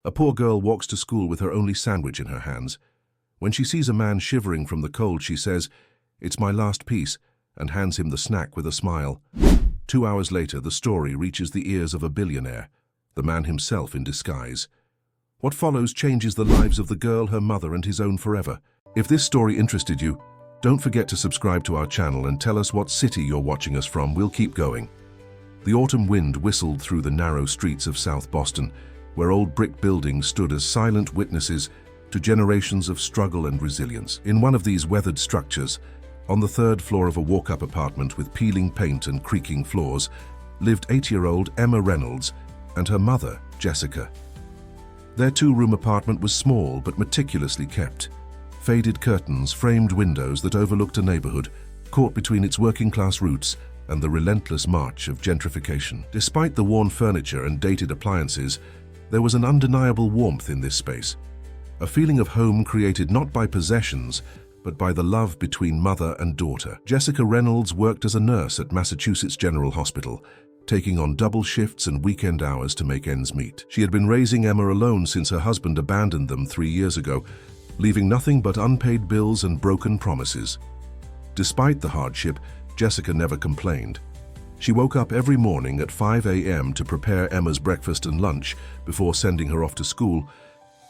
A poor girl walks to school with her only sandwich in her hands. When she sees a man shivering from the cold, she says, "It's my last piece," and hands him the snack with a smile. 2 hours later, the story reaches the ears of a billionaire, the man himself in disguise. What follows changes the lives of the girl, her mother, and his own forever. If this story interested you, don't forget to subscribe to our channel and tell us what city you're watching us from. We'll keep going. The autumn wind whistled through the narrow streets of South Boston, where old brick buildings stood as silent witnesses to generations of struggle and resilience. In one of these weathered structures, on the third floor of a walk-up apartment with peeling paint and creaking floors, lived 8-year-old Emma Reynolds and her mother, Jessica. Their 2-room apartment was small but meticulously kept. Faded curtains framed windows that overlooked a neighborhood caught between its working-class roots and the relentless march of gentrification. Despite the worn furniture and dated appliances, there was an undeniable warmth in this space, a feeling of home created not by possessions, but by the love between mother and daughter. Jessica Reynolds worked as a nurse at Massachusetts General Hospital, taking on double shifts and weekend hours to make ends meet. She had been raising Emma alone since her husband abandoned them 3 years ago, leaving nothing but unpaid bills and broken promises. Despite the hardship, Jessica never complained. She woke up every morning at 5 a.m. to prepare Emma's breakfast and lunch before sending her off to school,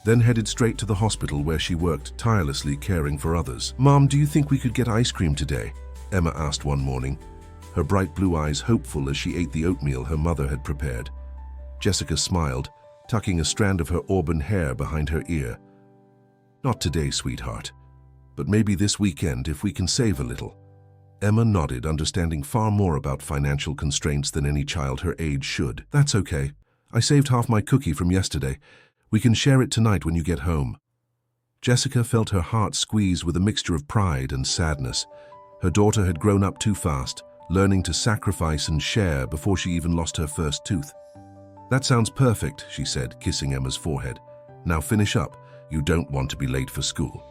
then headed straight to the hospital where she worked tirelessly caring for others. "Mom, do you think we could get ice cream today?" Emma asked one morning, her bright blue eyes hopeful as she ate the oatmeal her mother had prepared. Jessica smiled, tucking a strand of her auburn hair behind her ear. "Not today, sweetheart, but maybe this weekend if we can save a little." Emma nodded, understanding far more about financial constraints than any child her age should. "That's okay. I saved half my cookie from yesterday. We can share it tonight when you get home." Jessica felt her heart squeeze with a mixture of pride and sadness. Her daughter had grown up too fast, learning to sacrifice and share before she even lost her first tooth. "That sounds perfect," she said, kissing Emma's forehead. "Now finish up. You don't want to be late for school."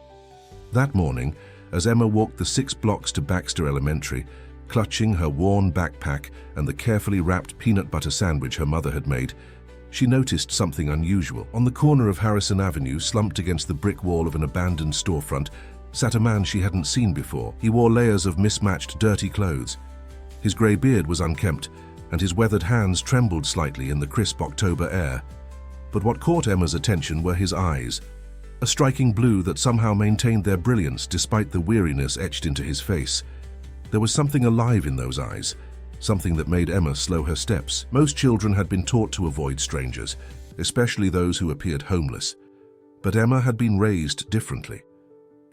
That morning, as Emma walked the 6 blocks to Baxter Elementary, clutching her worn backpack and the carefully wrapped peanut butter sandwich her mother had made, she noticed something unusual. On the corner of Harrison Avenue, slumped against the brick wall of an abandoned storefront, sat a man she hadn't seen before. He wore layers of mismatched, dirty clothes. His grey beard was unkempt, and his weathered hands trembled slightly in the crisp October air. But what caught Emma's attention were his eyes, a striking blue that somehow maintained their brilliance despite the weariness etched into his face. There was something alive in those eyes, something that made Emma slow her steps. Most children had been taught to avoid strangers, especially those who appeared homeless. But Emma had been raised differently.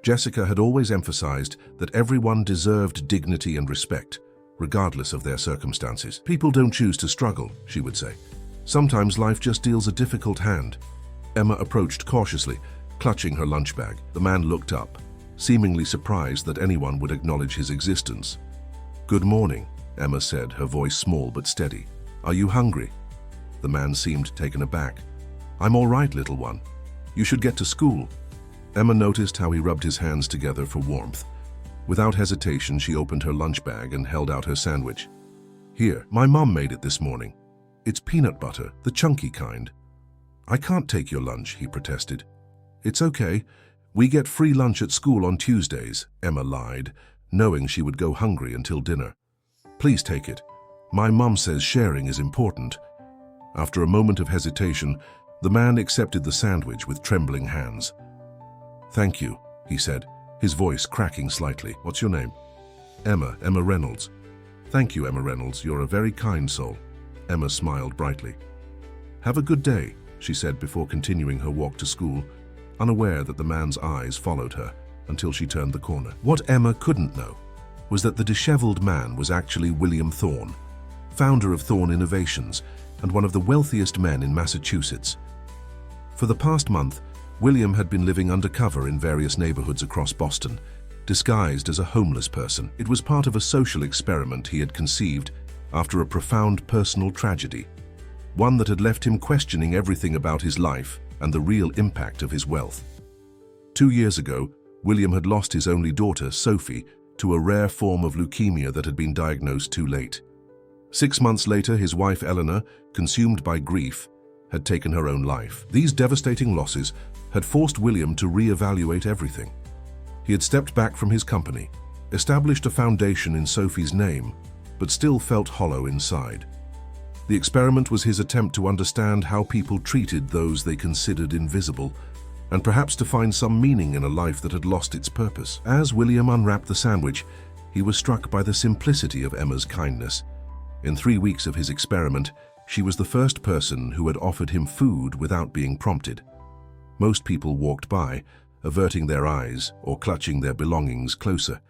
Jessica had always emphasized that everyone deserved dignity and respect, regardless of their circumstances. "People don't choose to struggle," she would say. "Sometimes life just deals a difficult hand." Emma approached cautiously, clutching her lunch bag. The man looked up, seemingly surprised that anyone would acknowledge his existence. "Good morning," Emma said, her voice small but steady. "Are you hungry?" The man seemed taken aback. "I'm all right, little one. You should get to school." Emma noticed how he rubbed his hands together for warmth. Without hesitation, she opened her lunch bag and held out her sandwich. "Here, my mom made it this morning. It's peanut butter, the chunky kind." "I can't take your lunch," he protested. "It's okay. We get free lunch at school on Tuesdays," Emma lied, knowing she would go hungry until dinner. "Please take it. My mom says sharing is important." After a moment of hesitation, the man accepted the sandwich with trembling hands. "Thank you," he said, his voice cracking slightly. "What's your name?" Emma Reynolds." "Thank you, Emma Reynolds. You're a very kind soul." Emma smiled brightly. "Have a good day," she said before continuing her walk to school, unaware that the man's eyes followed her until she turned the corner. What Emma couldn't know was that the disheveled man was actually William Thorne, founder of Thorne Innovations and one of the wealthiest men in Massachusetts. For the past month, William had been living undercover in various neighborhoods across Boston, disguised as a homeless person. It was part of a social experiment he had conceived after a profound personal tragedy, one that had left him questioning everything about his life and the real impact of his wealth. 2 years ago, William had lost his only daughter, Sophie, to a rare form of leukemia that had been diagnosed too late. 6 months later, his wife, Eleanor, consumed by grief, had taken her own life. These devastating losses had forced William to re-evaluate everything. He had stepped back from his company, established a foundation in Sophie's name, but still felt hollow inside. The experiment was his attempt to understand how people treated those they considered invisible, and perhaps to find some meaning in a life that had lost its purpose. As William unwrapped the sandwich, he was struck by the simplicity of Emma's kindness. In 3 weeks of his experiment, she was the first person who had offered him food without being prompted. Most people walked by, averting their eyes or clutching their belongings closer.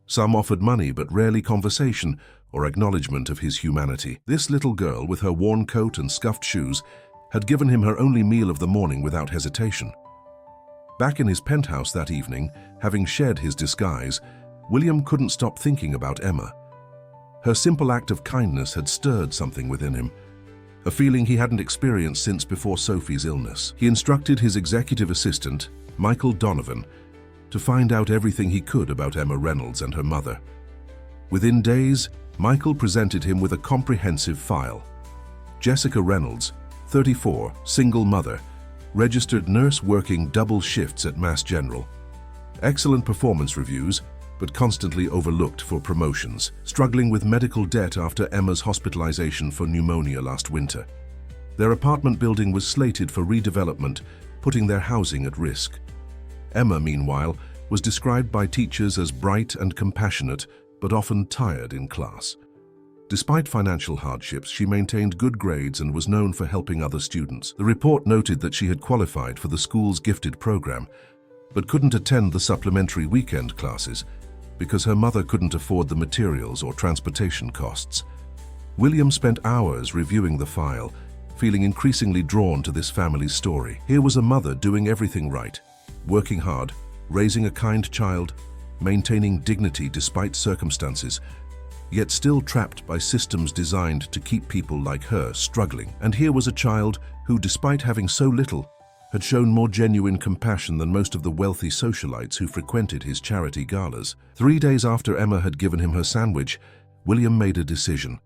Some offered money, but rarely conversation or acknowledgement of his humanity. This little girl, with her worn coat and scuffed shoes, had given him her only meal of the morning without hesitation. Back in his penthouse that evening, having shed his disguise, William couldn't stop thinking about Emma. Her simple act of kindness had stirred something within him, a feeling he hadn't experienced since before Sophie's illness. He instructed his executive assistant, Michael Donovan, to find out everything he could about Emma Reynolds and her mother. Within days, Michael presented him with a comprehensive file. Jessica Reynolds, 34, single mother, registered nurse working double shifts at Mass General. Excellent performance reviews, but constantly overlooked for promotions, struggling with medical debt after Emma's hospitalization for pneumonia last winter. Their apartment building was slated for redevelopment, putting their housing at risk. Emma, meanwhile, was described by teachers as bright and compassionate, but often tired in class. Despite financial hardships, she maintained good grades and was known for helping other students. The report noted that she had qualified for the school's gifted program, but couldn't attend the supplementary weekend classes because her mother couldn't afford the materials or transportation costs. William spent hours reviewing the file, feeling increasingly drawn to this family's story. Here was a mother doing everything right, working hard, raising a kind child, maintaining dignity despite circumstances, yet still trapped by systems designed to keep people like her struggling. And here was a child who, despite having so little, had shown more genuine compassion than most of the wealthy socialites who frequented his charity galas. 3 days after Emma had given him her sandwich, William made a decision.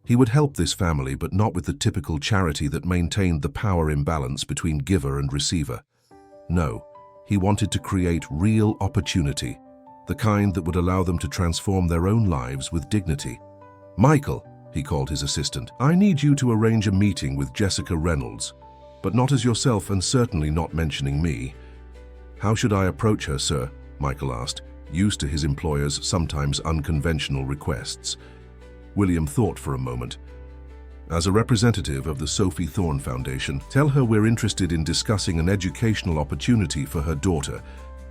He would help this family, but not with the typical charity that maintained the power imbalance between giver and receiver. No, he wanted to create real opportunity, the kind that would allow them to transform their own lives with dignity. "Michael," he called his assistant, "I need you to arrange a meeting with Jessica Reynolds, but not as yourself and certainly not mentioning me." "How should I approach her, sir?" Michael asked, used to his employer's sometimes unconventional requests. William thought for a moment. "As a representative of the Sophie Thorne Foundation, tell her we're interested in discussing an educational opportunity for her daughter,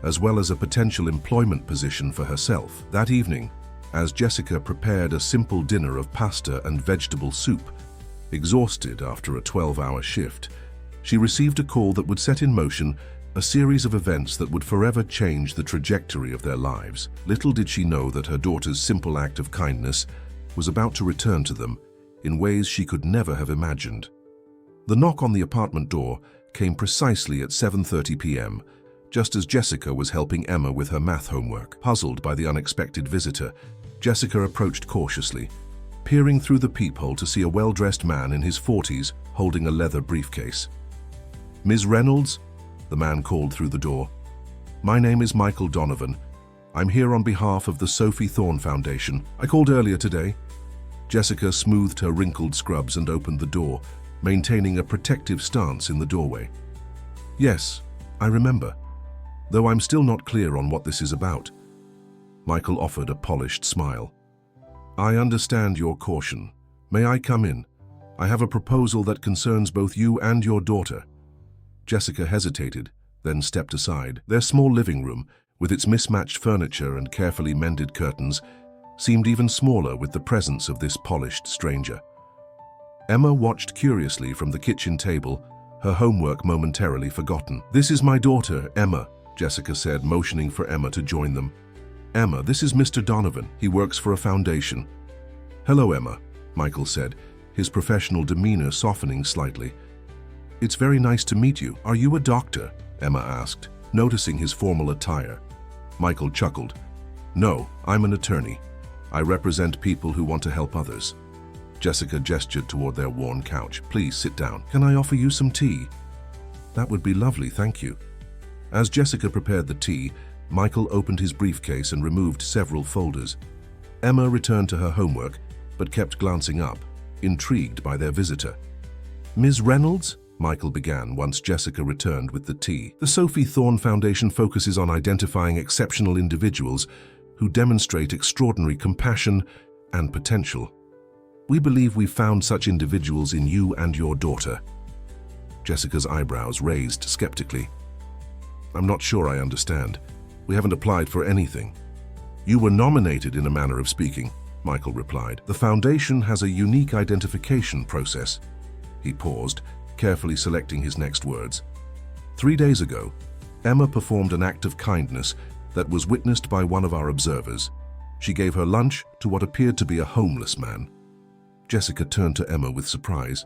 as well as a potential employment position for herself." That evening, as Jessica prepared a simple dinner of pasta and vegetable soup, exhausted after a 12-hour shift, she received a call that would set in motion a series of events that would forever change the trajectory of their lives. Little did she know that her daughter's simple act of kindness was about to return to them in ways she could never have imagined. The knock on the apartment door came precisely at 7:30 p.m., just as Jessica was helping Emma with her math homework. Puzzled by the unexpected visitor, Jessica approached cautiously, peering through the peephole to see a well-dressed man in his 40s holding a leather briefcase. "Ms. Reynolds?" the man called through the door. "My name is Michael Donovan. I'm here on behalf of the Sophie Thorne Foundation. I called earlier today." Jessica smoothed her wrinkled scrubs and opened the door, maintaining a protective stance in the doorway. "Yes, I remember, though I'm still not clear on what this is about." Michael offered a polished smile. "I understand your caution. May I come in? I have a proposal that concerns both you and your daughter." Jessica hesitated, then stepped aside. Their small living room, with its mismatched furniture and carefully mended curtains, seemed even smaller with the presence of this polished stranger. Emma watched curiously from the kitchen table, her homework momentarily forgotten. "This is my daughter, Emma," Jessica said, motioning for Emma to join them. "Emma, this is Mr. Donovan. He works for a foundation." "Hello, Emma," Michael said, his professional demeanor softening slightly. "It's very nice to meet you. Are you a doctor?" Emma asked, noticing his formal attire. Michael chuckled. "No, I'm an attorney. I represent people who want to help others." Jessica gestured toward their worn couch. "Please sit down. Can I offer you some tea?" "That would be lovely, thank you." As Jessica prepared the tea, Michael opened his briefcase and removed several folders. Emma returned to her homework, but kept glancing up, intrigued by their visitor. "Ms. Reynolds?" Michael began once Jessica returned with the tea. "The Sophie Thorne Foundation focuses on identifying exceptional individuals who demonstrate extraordinary compassion and potential. We believe we've found such individuals in you and your daughter." Jessica's eyebrows raised skeptically. "I'm not sure I understand. We haven't applied for anything." "You were nominated in a manner of speaking," Michael replied. "The foundation has a unique identification process." He paused, carefully selecting his next words. 3 days ago, Emma performed an act of kindness that was witnessed by one of our observers. She gave her lunch to what appeared to be a homeless man. Jessica turned to Emma with surprise.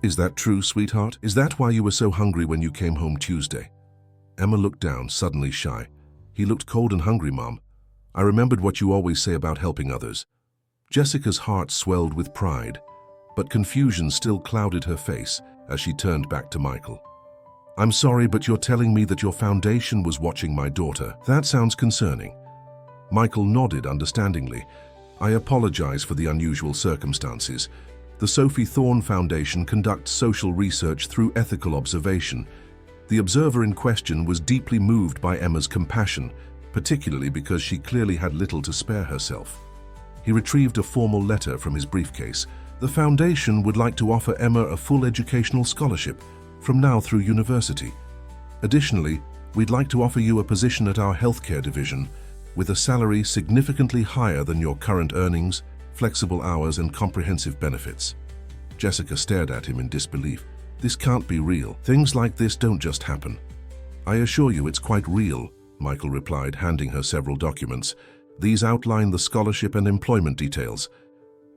"Is that true, sweetheart? Is that why you were so hungry when you came home Tuesday?" Emma looked down, suddenly shy. "He looked cold and hungry, Mom. I remembered what you always say about helping others." Jessica's heart swelled with pride, but confusion still clouded her face as she turned back to Michael. "I'm sorry, but you're telling me that your foundation was watching my daughter. That sounds concerning." Michael nodded understandingly. "I apologize for the unusual circumstances. The Sophie Thorne Foundation conducts social research through ethical observation. The observer in question was deeply moved by Emma's compassion, particularly because she clearly had little to spare herself." He retrieved a formal letter from his briefcase. "The foundation would like to offer Emma a full educational scholarship from now through university. Additionally, we'd like to offer you a position at our healthcare division with a salary significantly higher than your current earnings, flexible hours, and comprehensive benefits." Jessica stared at him in disbelief. "This can't be real. Things like this don't just happen." "I assure you it's quite real," Michael replied, handing her several documents. "These outline the scholarship and employment details.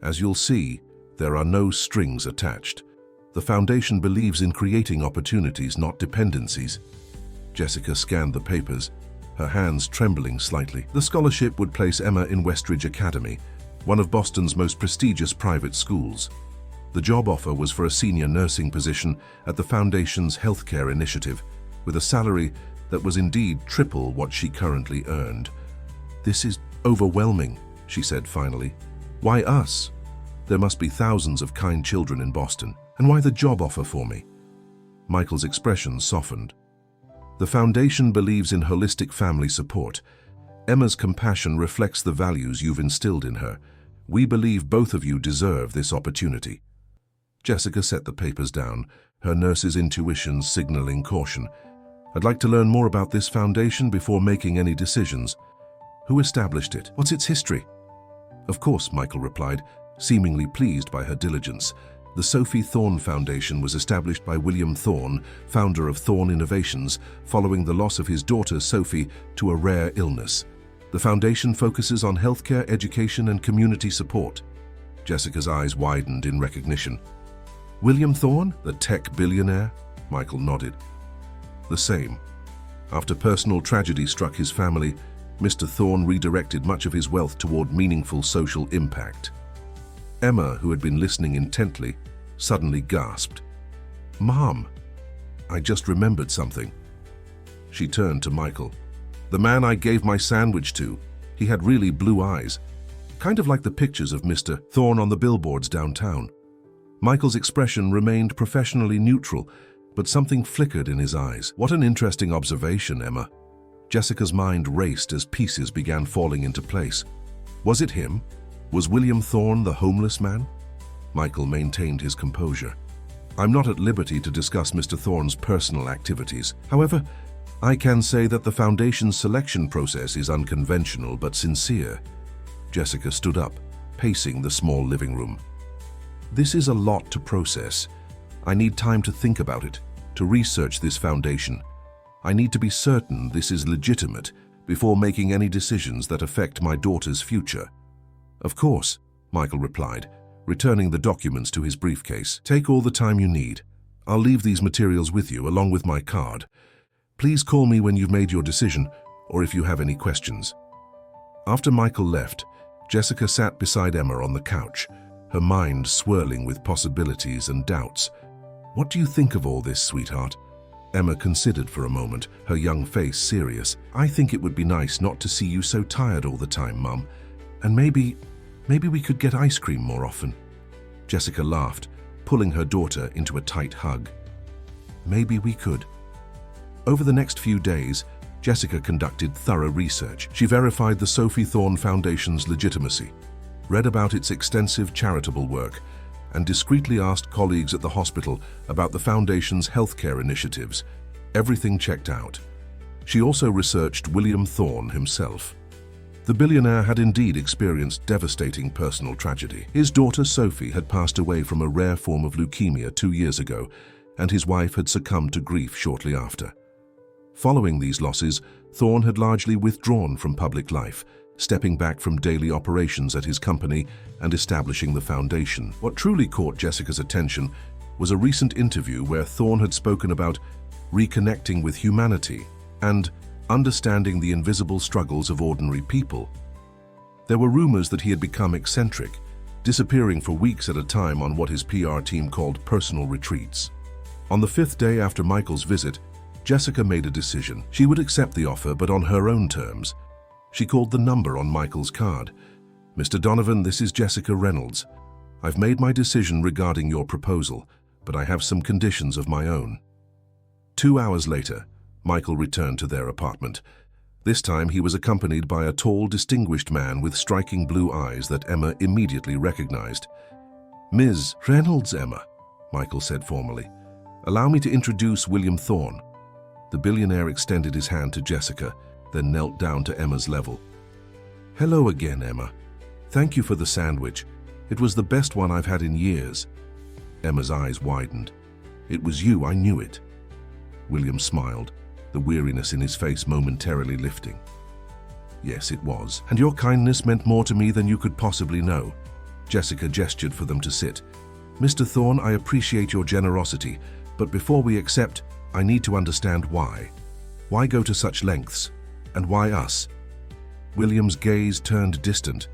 As you'll see, there are no strings attached. The foundation believes in creating opportunities, not dependencies." Jessica scanned the papers, her hands trembling slightly. "The scholarship would place Emma in Westridge Academy, one of Boston's most prestigious private schools. The job offer was for a senior nursing position at the foundation's healthcare initiative, with a salary that was indeed triple what she currently earned." "This is overwhelming," she said finally. "Why us? There must be thousands of kind children in Boston. And why the job offer for me?" Michael's expression softened. "The foundation believes in holistic family support. Emma's compassion reflects the values you've instilled in her. We believe both of you deserve this opportunity." Jessica set the papers down, her nurse's intuition signaling caution. "I'd like to learn more about this foundation before making any decisions. Who established it? What's its history?" "Of course," Michael replied, seemingly pleased by her diligence. "The Sophie Thorne Foundation was established by William Thorne, founder of Thorne Innovations, following the loss of his daughter Sophie to a rare illness. The foundation focuses on healthcare, education, and community support." Jessica's eyes widened in recognition. "William Thorne, the tech billionaire?" Michael nodded. "The same. After personal tragedy struck his family, Mr. Thorne redirected much of his wealth toward meaningful social impact." Emma, who had been listening intently, suddenly gasped. "Mom, I just remembered something." She turned to Michael. "The man I gave my sandwich to, he had really blue eyes, kind of like the pictures of Mr. Thorne on the billboards downtown." Michael's expression remained professionally neutral, but something flickered in his eyes. "What an interesting observation, Emma." Jessica's mind raced as pieces began falling into place. Was it him? Was William Thorne the homeless man? Michael maintained his composure. "I'm not at liberty to discuss Mr. Thorne's personal activities. However, I can say that the Foundation's selection process is unconventional but sincere." Jessica stood up, pacing the small living room. "This is a lot to process. I need time to think about it, to research this foundation. I need to be certain this is legitimate before making any decisions that affect my daughter's future." "Of course," Michael replied, returning the documents to his briefcase. "Take all the time you need. I'll leave these materials with you, along with my card. Please call me when you've made your decision, or if you have any questions." After Michael left, Jessica sat beside Emma on the couch, her mind swirling with possibilities and doubts. "What do you think of all this, sweetheart?" Emma considered for a moment, her young face serious. "I think it would be nice not to see you so tired all the time, Mum. And maybe we could get ice cream more often." Jessica laughed, pulling her daughter into a tight hug. Maybe we could. Over the next few days, Jessica conducted thorough research. She verified the Sophie Thorne Foundation's legitimacy, read about its extensive charitable work, and discreetly asked colleagues at the hospital about the Foundation's healthcare initiatives. Everything checked out. She also researched William Thorne himself. The billionaire had indeed experienced devastating personal tragedy. His daughter Sophie had passed away from a rare form of leukemia 2 years ago, and his wife had succumbed to grief shortly after. Following these losses, Thorne had largely withdrawn from public life, stepping back from daily operations at his company and establishing the foundation. What truly caught Jessica's attention was a recent interview where Thorne had spoken about reconnecting with humanity and understanding the invisible struggles of ordinary people. There were rumors that he had become eccentric, disappearing for weeks at a time on what his PR team called personal retreats. On the 5th day after Michael's visit, Jessica made a decision. She would accept the offer, but on her own terms. She called the number on Michael's card. "Mr. Donovan, this is Jessica Reynolds. I've made my decision regarding your proposal, but I have some conditions of my own." 2 hours later, Michael returned to their apartment. This time he was accompanied by a tall, distinguished man with striking blue eyes that Emma immediately recognized. "Ms. Reynolds, Emma," Michael said formally. "Allow me to introduce William Thorne." The billionaire extended his hand to Jessica, then knelt down to Emma's level. "Hello again, Emma. Thank you for the sandwich. It was the best one I've had in years." Emma's eyes widened. "It was you, I knew it." William smiled, the weariness in his face momentarily lifting. "Yes, it was. And your kindness meant more to me than you could possibly know." Jessica gestured for them to sit. "Mr. Thorne, I appreciate your generosity, but before we accept, I need to understand why. Why go to such lengths? And why us?" William's gaze turned distant,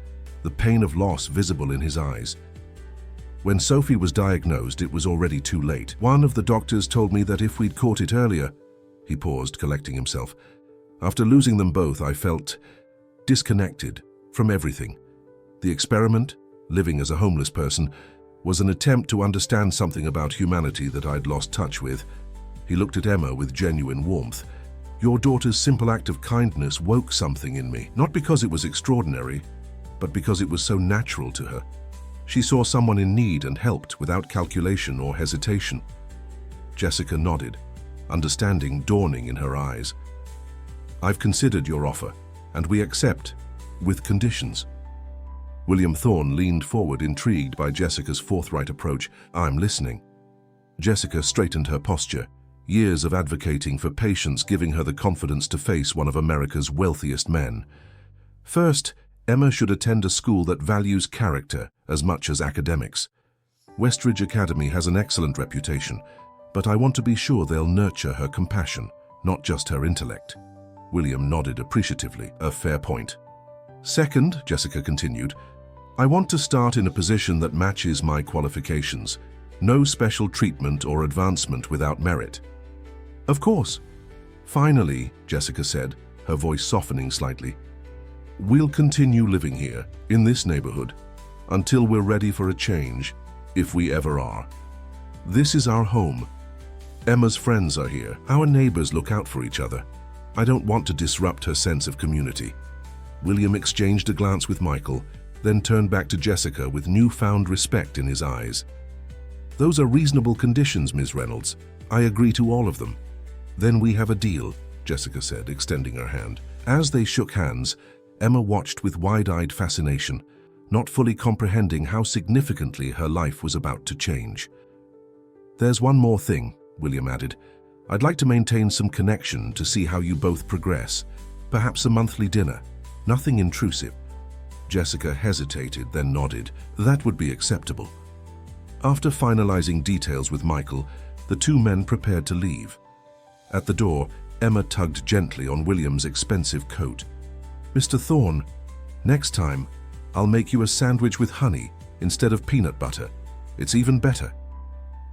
the pain of loss visible in his eyes. "When Sophie was diagnosed, it was already too late. One of the doctors told me that if we'd caught it earlier..." He paused, collecting himself. "After losing them both, I felt disconnected from everything. The experiment, living as a homeless person, was an attempt to understand something about humanity that I'd lost touch with." He looked at Emma with genuine warmth. "Your daughter's simple act of kindness woke something in me, not because it was extraordinary, but because it was so natural to her. She saw someone in need and helped without calculation or hesitation." Jessica nodded, understanding dawning in her eyes. "I've considered your offer, and we accept, with conditions." William Thorne leaned forward, intrigued by Jessica's forthright approach. "I'm listening." Jessica straightened her posture, years of advocating for patience giving her the confidence to face one of America's wealthiest men. "First, Emma should attend a school that values character as much as academics. Westridge Academy has an excellent reputation, but I want to be sure they'll nurture her compassion, not just her intellect." William nodded appreciatively. "A fair point." "Second," Jessica continued, "I want to start in a position that matches my qualifications. No special treatment or advancement without merit." "Of course." "Finally," Jessica said, her voice softening slightly, "we'll continue living here, in this neighborhood, until we're ready for a change, if we ever are. This is our home. Emma's friends are here. Our neighbors look out for each other. I don't want to disrupt her sense of community." William exchanged a glance with Michael, then turned back to Jessica with newfound respect in his eyes. "Those are reasonable conditions, Ms. Reynolds. I agree to all of them." "Then we have a deal," Jessica said, extending her hand. As they shook hands, Emma watched with wide-eyed fascination, not fully comprehending how significantly her life was about to change. "There's one more thing," William added. "I'd like to maintain some connection to see how you both progress. Perhaps a monthly dinner. Nothing intrusive." Jessica hesitated, then nodded. That would be acceptable. After finalizing details with Michael, the two men prepared to leave. At the door, Emma tugged gently on William's expensive coat. "Mr. Thorne, next time, I'll make you a sandwich with honey instead of peanut butter. It's even better."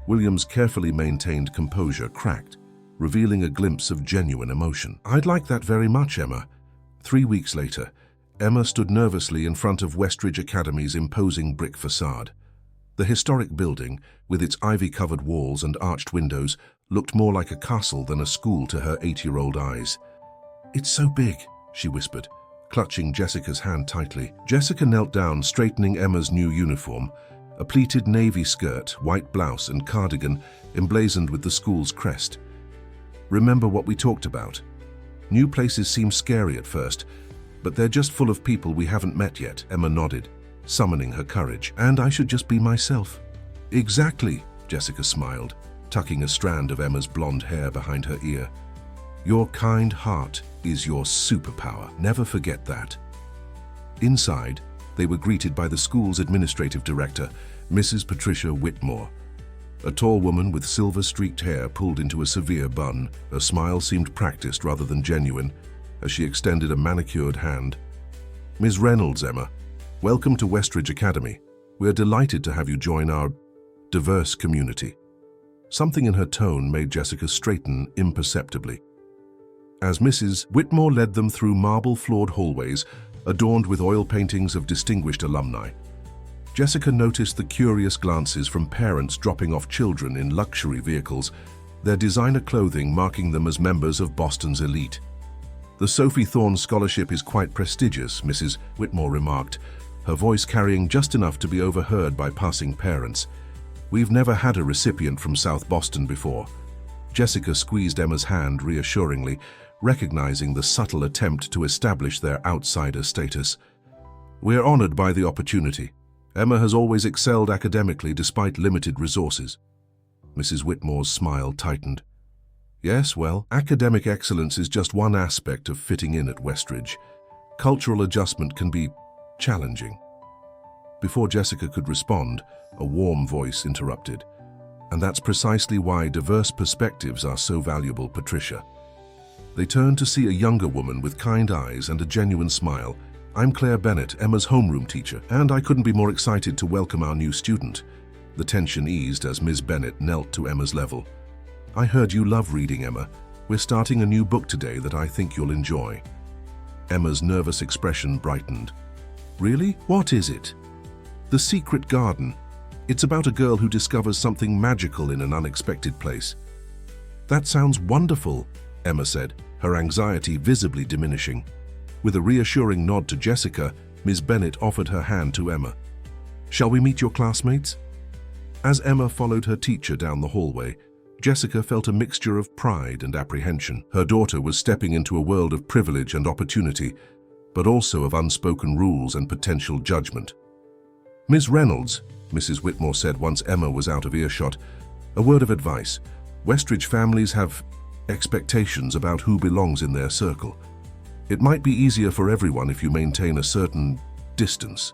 William's carefully maintained composure cracked, revealing a glimpse of genuine emotion. "I'd like that very much, Emma." 3 weeks later, Emma stood nervously in front of Westridge Academy's imposing brick facade. The historic building, with its ivy-covered walls and arched windows, looked more like a castle than a school to her 8-year-old eyes. "It's so big," she whispered, clutching Jessica's hand tightly. Jessica knelt down, straightening Emma's new uniform, a pleated navy skirt, white blouse and cardigan emblazoned with the school's crest. "Remember what we talked about? New places seem scary at first, but they're just full of people we haven't met yet." Emma nodded, summoning her courage. "And I should just be myself." "Exactly," Jessica smiled, tucking a strand of Emma's blonde hair behind her ear. "Your kind heart is your superpower. Never forget that." Inside, they were greeted by the school's administrative director, Mrs. Patricia Whitmore. A tall woman with silver-streaked hair pulled into a severe bun. Her smile seemed practiced rather than genuine as she extended a manicured hand. "Ms. Reynolds, Emma, welcome to Westridge Academy. We're delighted to have you join our diverse community." Something in her tone made Jessica straighten imperceptibly. As Mrs. Whitmore led them through marble-floored hallways adorned with oil paintings of distinguished alumni, Jessica noticed the curious glances from parents dropping off children in luxury vehicles, their designer clothing marking them as members of Boston's elite. "The Sophie Thorne Scholarship is quite prestigious," Mrs. Whitmore remarked, her voice carrying just enough to be overheard by passing parents. "We've never had a recipient from South Boston before." Jessica squeezed Emma's hand reassuringly, recognizing the subtle attempt to establish their outsider status. "We're honored by the opportunity. Emma has always excelled academically despite limited resources." Mrs. Whitmore's smile tightened. "Yes, well, academic excellence is just one aspect of fitting in at Westridge. Cultural adjustment can be challenging." Before Jessica could respond, a warm voice interrupted. "And that's precisely why diverse perspectives are so valuable, Patricia." They turned to see a younger woman with kind eyes and a genuine smile. "I'm Claire Bennett, Emma's homeroom teacher, and I couldn't be more excited to welcome our new student." The tension eased as Ms. Bennett knelt to Emma's level. "I heard you love reading, Emma. We're starting a new book today that I think you'll enjoy." Emma's nervous expression brightened. "Really? What is it?" "The Secret Garden. It's about a girl who discovers something magical in an unexpected place." "That sounds wonderful," Emma said, her anxiety visibly diminishing. With a reassuring nod to Jessica, Ms. Bennett offered her hand to Emma. "Shall we meet your classmates?" As Emma followed her teacher down the hallway, Jessica felt a mixture of pride and apprehension. Her daughter was stepping into a world of privilege and opportunity, but also of unspoken rules and potential judgment. "Ms. Reynolds," Mrs. Whitmore said once Emma was out of earshot, "a word of advice. Westridge families have expectations about who belongs in their circle. It might be easier for everyone if you maintain a certain distance."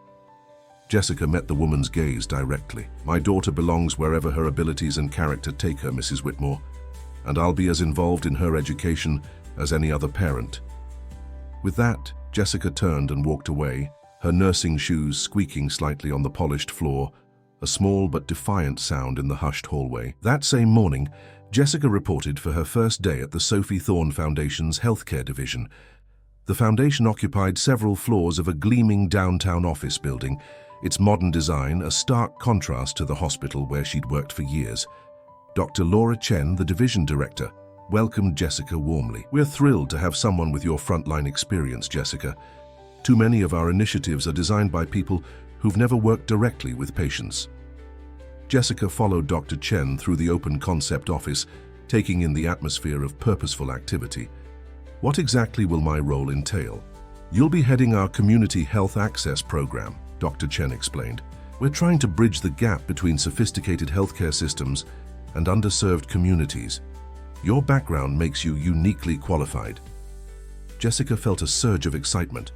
Jessica met the woman's gaze directly. "My daughter belongs wherever her abilities and character take her, Mrs. Whitmore, and I'll be as involved in her education as any other parent." With that, Jessica turned and walked away, her nursing shoes squeaking slightly on the polished floor, a small but defiant sound in the hushed hallway. That same morning, Jessica reported for her first day at the Sophie Thorne Foundation's healthcare division. The foundation occupied several floors of a gleaming downtown office building, its modern design a stark contrast to the hospital where she'd worked for years. Dr. Laura Chen, the division director, welcomed Jessica warmly. "We're thrilled to have someone with your frontline experience, Jessica. Too many of our initiatives are designed by people who've never worked directly with patients." Jessica followed Dr. Chen through the open concept office, taking in the atmosphere of purposeful activity. "What exactly will my role entail?" "You'll be heading our Community Health Access Program," Dr. Chen explained. "We're trying to bridge the gap between sophisticated healthcare systems and underserved communities. Your background makes you uniquely qualified." Jessica felt a surge of excitement.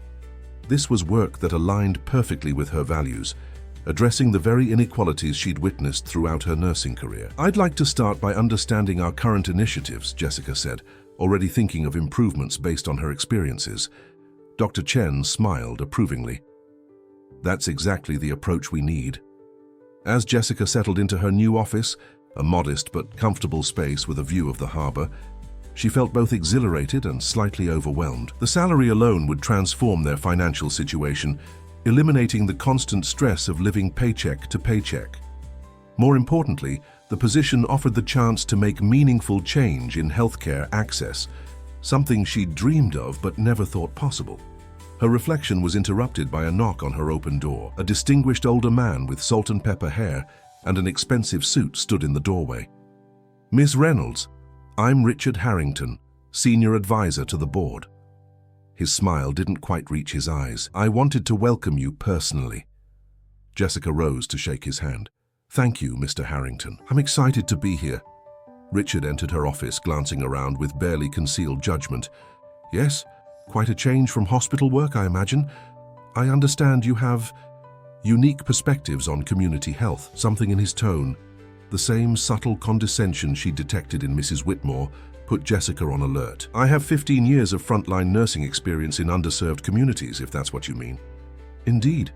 This was work that aligned perfectly with her values, addressing the very inequalities she'd witnessed throughout her nursing career. "I'd like to start by understanding our current initiatives," Jessica said, already thinking of improvements based on her experiences. Dr. Chen smiled approvingly. "That's exactly the approach we need," As Jessica settled into her new office, a modest but comfortable space with a view of the harbor, she felt both exhilarated and slightly overwhelmed. The salary alone would transform their financial situation, eliminating the constant stress of living paycheck to paycheck. More importantly, the position offered the chance to make meaningful change in healthcare access, something she'd dreamed of but never thought possible. Her reflection was interrupted by a knock on her open door. A distinguished older man with salt and pepper hair and an expensive suit stood in the doorway. "Miss Reynolds, I'm Richard Harrington, Senior Advisor to the board." His smile didn't quite reach his eyes. "I wanted to welcome you personally." Jessica rose to shake his hand. "Thank you, Mr. Harrington. I'm excited to be here." Richard entered her office, glancing around with barely concealed judgment. "Yes, quite a change from hospital work, I imagine. I understand you have unique perspectives on community health." Something in his tone, the same subtle condescension she detected in Mrs. Whitmore, put Jessica on alert. "I have 15 years of frontline nursing experience in underserved communities, if that's what you mean." "Indeed."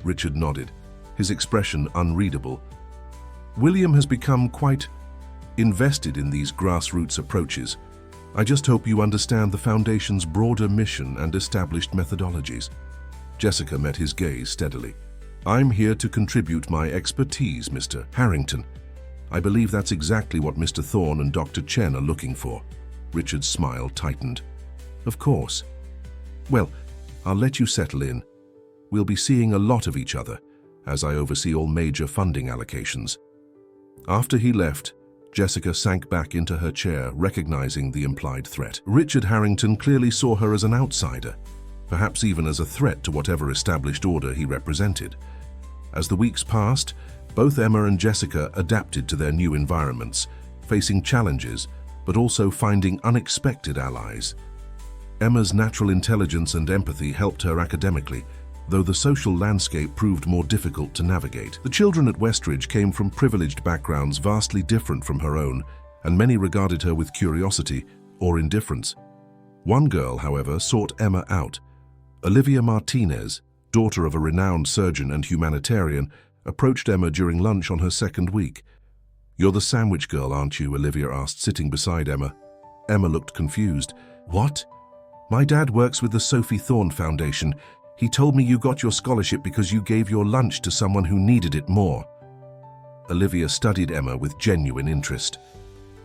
Richard nodded, his expression unreadable. "William has become quite invested in these grassroots approaches. I just hope you understand the Foundation's broader mission and established methodologies." Jessica met his gaze steadily. "I'm here to contribute my expertise, Mr. Harrington. I believe that's exactly what Mr. Thorne and Dr. Chen are looking for." Richard's smile tightened. "Of course. Well, I'll let you settle in. We'll be seeing a lot of each other, as I oversee all major funding allocations." After he left, Jessica sank back into her chair, recognizing the implied threat. Richard Harrington clearly saw her as an outsider, perhaps even as a threat to whatever established order he represented. As the weeks passed, both Emma and Jessica adapted to their new environments, facing challenges, but also finding unexpected allies. Emma's natural intelligence and empathy helped her academically, though the social landscape proved more difficult to navigate. The children at Westridge came from privileged backgrounds vastly different from her own, and many regarded her with curiosity or indifference. One girl, however, sought Emma out. Olivia Martinez, daughter of a renowned surgeon and humanitarian, approached Emma during lunch on her second week. "You're the sandwich girl, aren't you?" Olivia asked, sitting beside Emma. Emma looked confused. "What? My dad works with the Sophie Thorne Foundation. He told me you got your scholarship because you gave your lunch to someone who needed it more." Olivia studied Emma with genuine interest.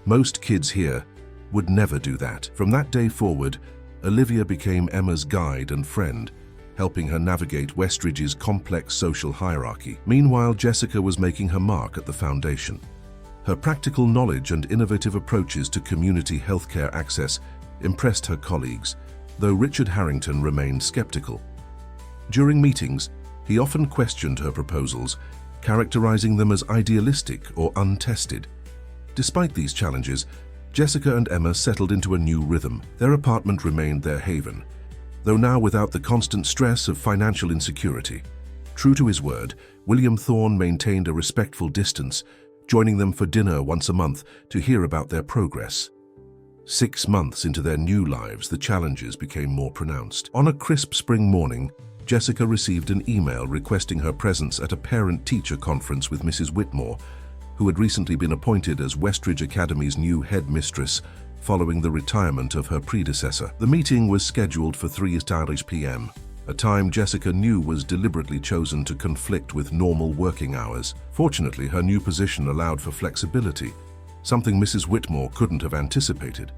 Most kids here would never do that. From that day forward, Olivia became Emma's guide and friend, helping her navigate Westridge's complex social hierarchy. Meanwhile, Jessica was making her mark at the foundation. Her practical knowledge and innovative approaches to community healthcare access impressed her colleagues, though Richard Harrington remained skeptical. During meetings, he often questioned her proposals, characterizing them as idealistic or untested. Despite these challenges, Jessica and Emma settled into a new rhythm. Their apartment remained their haven, though now without the constant stress of financial insecurity. True to his word, William Thorne maintained a respectful distance, joining them for dinner once a month to hear about their progress. 6 months into their new lives, the challenges became more pronounced. On a crisp spring morning, Jessica received an email requesting her presence at a parent-teacher conference with Mrs. Whitmore, who had recently been appointed as Westridge Academy's new headmistress following the retirement of her predecessor. The meeting was scheduled for 3:30 p.m., a time Jessica knew was deliberately chosen to conflict with normal working hours. Fortunately, her new position allowed for flexibility, something Mrs. Whitmore couldn't have anticipated.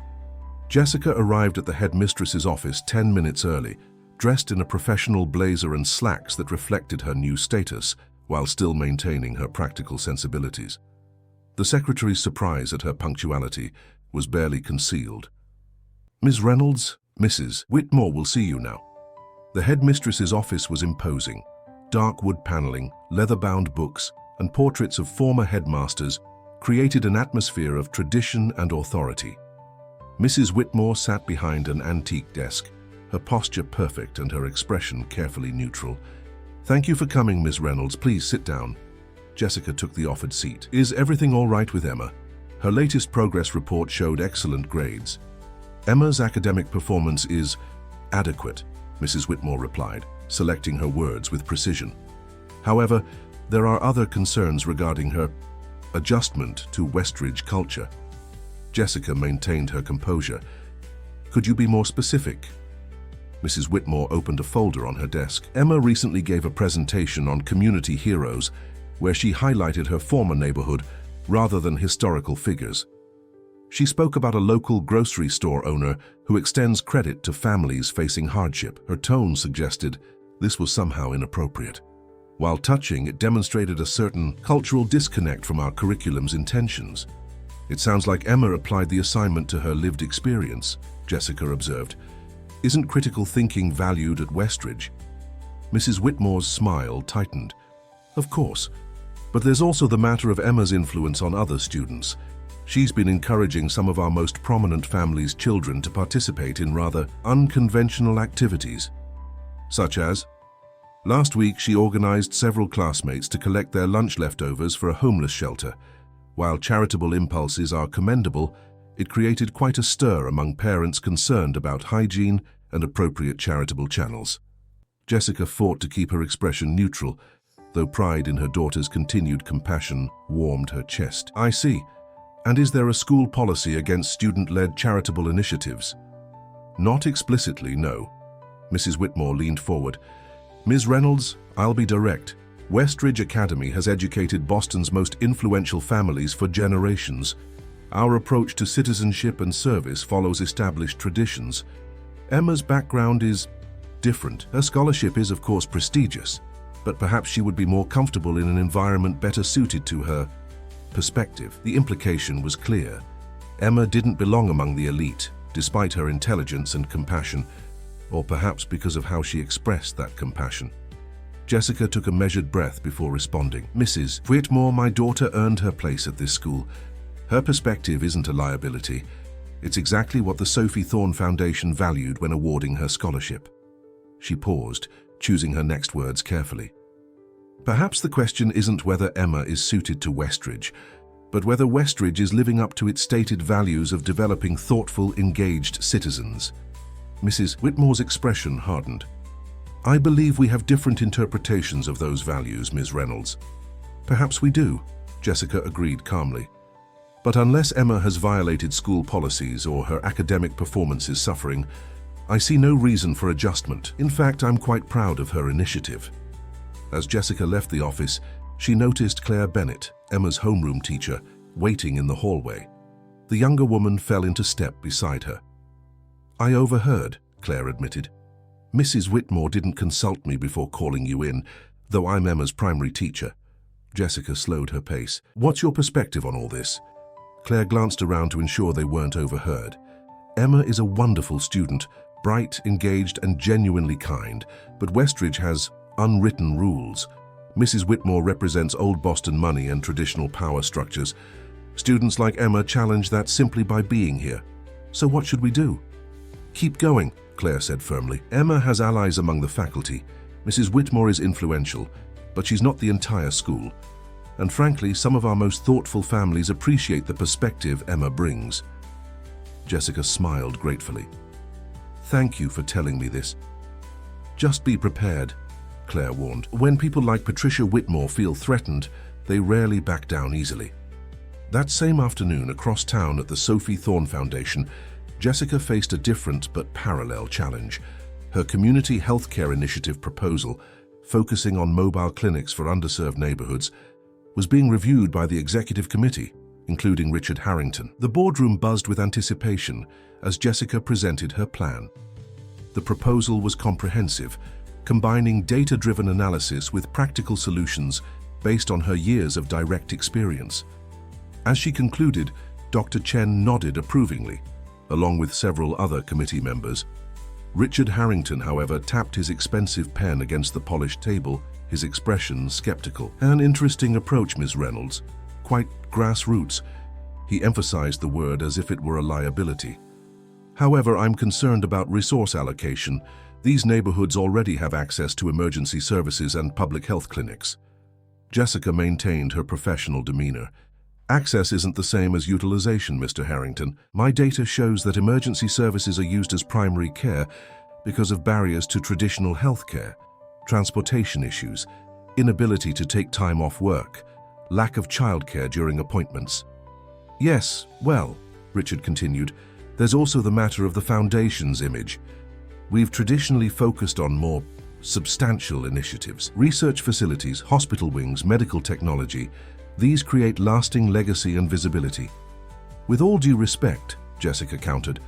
Jessica arrived at the headmistress's office 10 minutes early, dressed in a professional blazer and slacks that reflected her new status, while still maintaining her practical sensibilities. The secretary's surprise at her punctuality was barely concealed. "Ms. Reynolds, Mrs. Whitmore will see you now." The headmistress's office was imposing. Dark wood paneling, leather-bound books, and portraits of former headmasters created an atmosphere of tradition and authority. Mrs. Whitmore sat behind an antique desk, her posture perfect and her expression carefully neutral. "Thank you for coming, Ms. Reynolds. Please sit down." Jessica took the offered seat. "Is everything all right with Emma?" Her latest progress report showed excellent grades. "Emma's academic performance is adequate," Mrs. Whitmore replied, selecting her words with precision. "However, There are other concerns regarding her adjustment to Westridge culture. Jessica maintained her composure. Could you be more specific? Mrs. Whitmore opened a folder on her desk. Emma recently gave a presentation on community heroes where she highlighted her former neighborhood rather than historical figures. She spoke about a local grocery store owner who extends credit to families facing hardship. Her tone suggested this was somehow inappropriate. While touching, it demonstrated a certain cultural disconnect from our curriculum's intentions. It sounds like Emma applied the assignment to her lived experience, Jessica observed. Isn't critical thinking valued at Westridge? Mrs. Whitmore's smile tightened. Of course, but there's also the matter of Emma's influence on other students. She's been encouraging some of our most prominent families' children to participate in rather unconventional activities, such as, last week she organized several classmates to collect their lunch leftovers for a homeless shelter. While charitable impulses are commendable, it created quite a stir among parents concerned about hygiene and appropriate charitable channels. Jessica fought to keep her expression neutral, though pride in her daughter's continued compassion warmed her chest. I see. And is there a school policy against student-led charitable initiatives? Not explicitly, no. Mrs. Whitmore leaned forward. Ms. Reynolds, I'll be direct. Westridge Academy has educated Boston's most influential families for generations. Our approach to citizenship and service follows established traditions. Emma's background is different. Her scholarship is, of course, prestigious, but perhaps she would be more comfortable in an environment better suited to her perspective. The implication was clear. Emma didn't belong among the elite, despite her intelligence and compassion, or perhaps because of how she expressed that compassion. Jessica took a measured breath before responding. Mrs. Whitmore, my daughter earned her place at this school. Her perspective isn't a liability. It's exactly what the Sophie Thorne Foundation valued when awarding her scholarship. She paused, choosing her next words carefully. Perhaps the question isn't whether Emma is suited to Westridge, but whether Westridge is living up to its stated values of developing thoughtful, engaged citizens. Mrs. Whitmore's expression hardened. I believe we have different interpretations of those values, Ms. Reynolds. Perhaps we do, Jessica agreed calmly. But unless Emma has violated school policies or her academic performance is suffering, I see no reason for adjustment. In fact, I'm quite proud of her initiative. As Jessica left the office, she noticed Claire Bennett, Emma's homeroom teacher, waiting in the hallway. The younger woman fell into step beside her. I overheard, Claire admitted. Mrs. Whitmore didn't consult me before calling you in, though I'm Emma's primary teacher. Jessica slowed her pace. What's your perspective on all this? Claire glanced around to ensure they weren't overheard. Emma is a wonderful student, bright, engaged, and genuinely kind, but Westridge has unwritten rules. Mrs. Whitmore represents old Boston money and traditional power structures. Students like Emma challenge that simply by being here. So what should we do? Keep going, Claire said firmly. Emma has allies among the faculty. Mrs. Whitmore is influential, but she's not the entire school. And frankly, some of our most thoughtful families appreciate the perspective Emma brings. Jessica smiled gratefully. Thank you for telling me this. Just be prepared, Claire warned. When people like Patricia Whitmore feel threatened, they rarely back down easily. That same afternoon, across town at the Sophie Thorne Foundation, Jessica faced a different but parallel challenge. Her community healthcare initiative proposal, focusing on mobile clinics for underserved neighborhoods, was being reviewed by the executive committee, including Richard Harrington. The boardroom buzzed with anticipation as Jessica presented her plan. The proposal was comprehensive, combining data-driven analysis with practical solutions based on her years of direct experience. As she concluded, Dr. Chen nodded approvingly, along with several other committee members. Richard Harrington, however, tapped his expensive pen against the polished table, his expression skeptical. An interesting approach, Ms. Reynolds. Quite grassroots. He emphasized the word as if it were a liability. However, I'm concerned about resource allocation. These neighborhoods already have access to emergency services and public health clinics. Jessica maintained her professional demeanor. Access isn't the same as utilization, Mr. Harrington. My data shows that emergency services are used as primary care because of barriers to traditional health care, transportation issues, inability to take time off work, lack of childcare during appointments. Yes, well, Richard continued, there's also the matter of the Foundation's image. We've traditionally focused on more substantial initiatives. Research facilities, hospital wings, medical technology, these create lasting legacy and visibility. With all due respect, Jessica countered,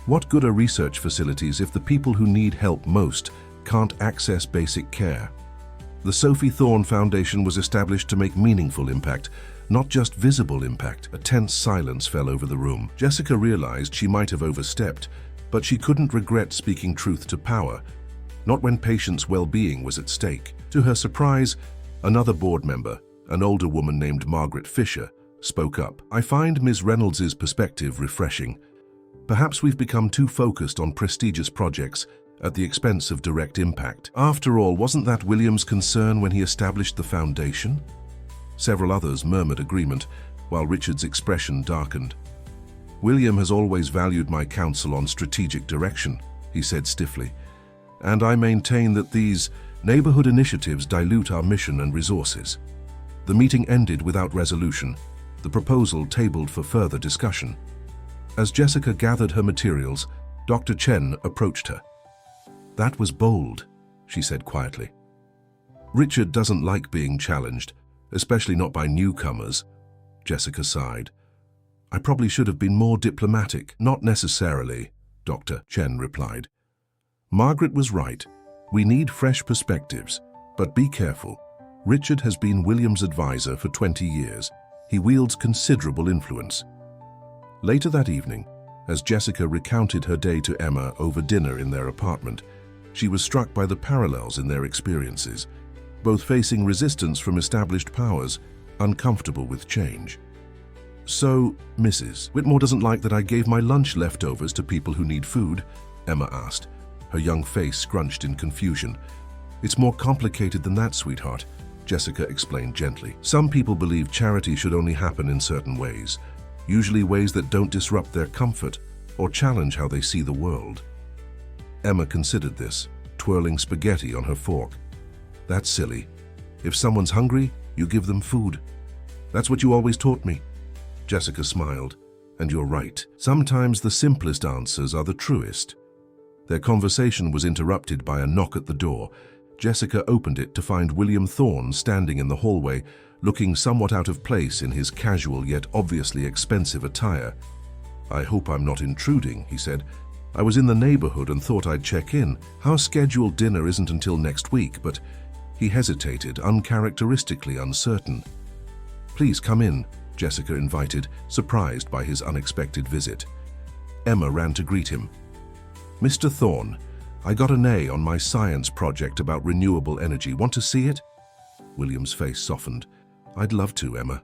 what good are research facilities if the people who need help most can't access basic care? The Sophie Thorne Foundation was established to make meaningful impact, not just visible impact. A tense silence fell over the room. Jessica realized she might have overstepped, but she couldn't regret speaking truth to power, not when patients' well-being was at stake. To her surprise, another board member, an older woman named Margaret Fisher, spoke up. I find Ms. Reynolds's perspective refreshing. Perhaps we've become too focused on prestigious projects at the expense of direct impact. After all, wasn't that William's concern when he established the foundation? Several others murmured agreement, while Richard's expression darkened. William has always valued my counsel on strategic direction, he said stiffly, and I maintain that these neighborhood initiatives dilute our mission and resources. The meeting ended without resolution, the proposal tabled for further discussion. As Jessica gathered her materials, Dr. Chen approached her. That was bold, she said quietly. Richard doesn't like being challenged, especially not by newcomers, Jessica sighed. I probably should have been more diplomatic. Not necessarily, Dr. Chen replied. Margaret was right. We need fresh perspectives, but be careful. Richard has been William's advisor for 20 years. He wields considerable influence. Later that evening, as Jessica recounted her day to Emma over dinner in their apartment, she was struck by the parallels in their experiences, both facing resistance from established powers, uncomfortable with change. So, Mrs. Whitmore doesn't like that I gave my lunch leftovers to people who need food? Emma asked, her young face scrunched in confusion. It's more complicated than that, sweetheart, Jessica explained gently. Some people believe charity should only happen in certain ways, usually ways that don't disrupt their comfort or challenge how they see the world. Emma considered this, twirling spaghetti on her fork. That's silly. If someone's hungry, you give them food. That's what you always taught me. Jessica smiled. And you're right. Sometimes the simplest answers are the truest. Their conversation was interrupted by a knock at the door. Jessica opened it to find William Thorne standing in the hallway, looking somewhat out of place in his casual yet obviously expensive attire. I hope I'm not intruding, he said. I was in the neighborhood and thought I'd check in. Our scheduled dinner isn't until next week, but he hesitated, uncharacteristically uncertain. Please come in, Jessica invited, surprised by his unexpected visit. Emma ran to greet him. Mr. Thorne, I got an A on my science project about renewable energy. Want to see it? William's face softened. I'd love to, Emma.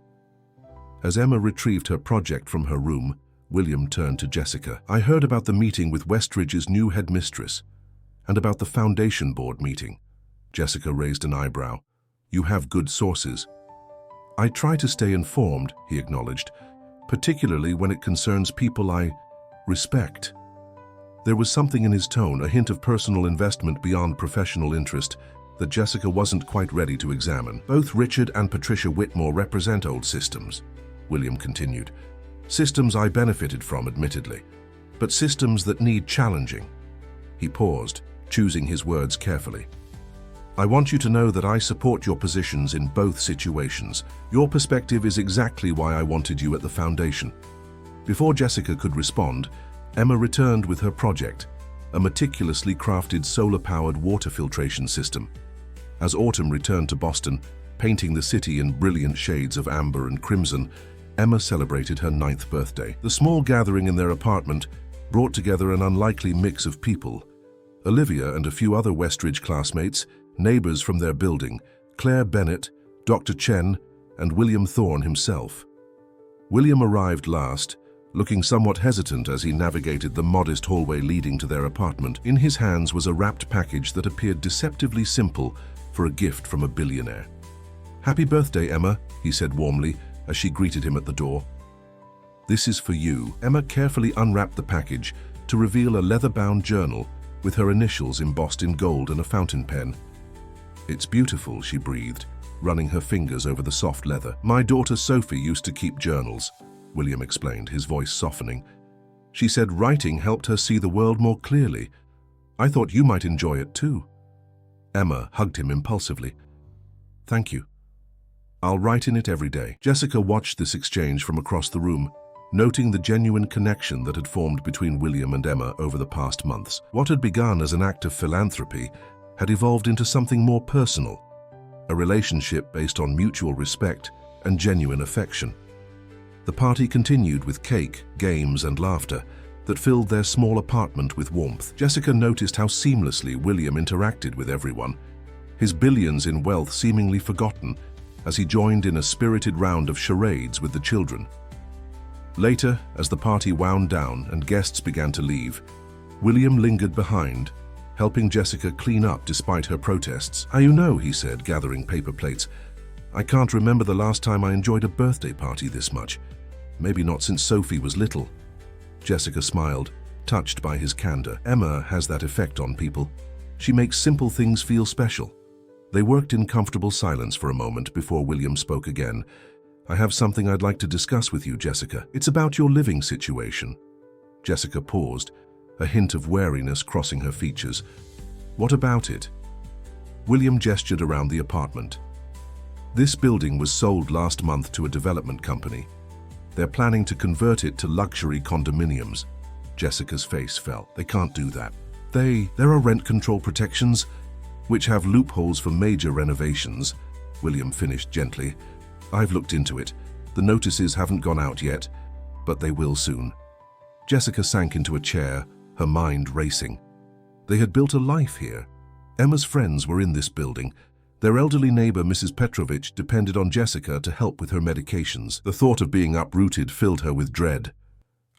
As Emma retrieved her project from her room, William turned to Jessica. I heard about the meeting with Westridge's new headmistress and about the foundation board meeting. Jessica raised an eyebrow. You have good sources. I try to stay informed, he acknowledged, particularly when it concerns people I respect. There was something in his tone, a hint of personal investment beyond professional interest, that Jessica wasn't quite ready to examine. Both Richard and Patricia Whitmore represent old systems, William continued. Systems I benefited from, admittedly, but systems that need challenging. He paused, choosing his words carefully. I want you to know that I support your positions in both situations. Your perspective is exactly why I wanted you at the foundation. Before Jessica could respond, Emma returned with her project, a meticulously crafted solar-powered water filtration system. As autumn returned to Boston, painting the city in brilliant shades of amber and crimson, Emma celebrated her 9th birthday. The small gathering in their apartment brought together an unlikely mix of people. Olivia and a few other Westridge classmates, neighbors from their building, Claire Bennett, Dr. Chen, and William Thorne himself. William arrived last, looking somewhat hesitant as he navigated the modest hallway leading to their apartment. In his hands was a wrapped package that appeared deceptively simple for a gift from a billionaire. Happy birthday, Emma, he said warmly as she greeted him at the door. This is for you. Emma carefully unwrapped the package to reveal a leather-bound journal with her initials embossed in gold and a fountain pen. It's beautiful, she breathed, running her fingers over the soft leather. My daughter Sophie used to keep journals, William explained, his voice softening. She said writing helped her see the world more clearly. I thought you might enjoy it too. Emma hugged him impulsively. Thank you. I'll write in it every day. Jessica watched this exchange from across the room, noting the genuine connection that had formed between William and Emma over the past months. What had begun as an act of philanthropy had evolved into something more personal, a relationship based on mutual respect and genuine affection. The party continued with cake, games, and laughter that filled their small apartment with warmth. Jessica noticed how seamlessly William interacted with everyone, his billions in wealth seemingly forgotten as he joined in a spirited round of charades with the children. Later, as the party wound down and guests began to leave, William lingered behind, helping Jessica clean up despite her protests. You know, he said, gathering paper plates, I can't remember the last time I enjoyed a birthday party this much. Maybe not since Sophie was little. Jessica smiled, touched by his candor. Emma has that effect on people. She makes simple things feel special. They worked in comfortable silence for a moment before William spoke again. I have something I'd like to discuss with you, Jessica. It's about your living situation. Jessica paused, a hint of wariness crossing her features. What about it? William gestured around the apartment. This building was sold last month to a development company. They're planning to convert it to luxury condominiums. Jessica's face fell. They can't do that. There are rent control protections, which have loopholes for major renovations, William finished gently. I've looked into it. The notices haven't gone out yet, but they will soon. Jessica sank into a chair, her mind racing. They had built a life here. Emma's friends were in this building. Their elderly neighbor, Mrs. Petrovich, depended on Jessica to help with her medications. The thought of being uprooted filled her with dread.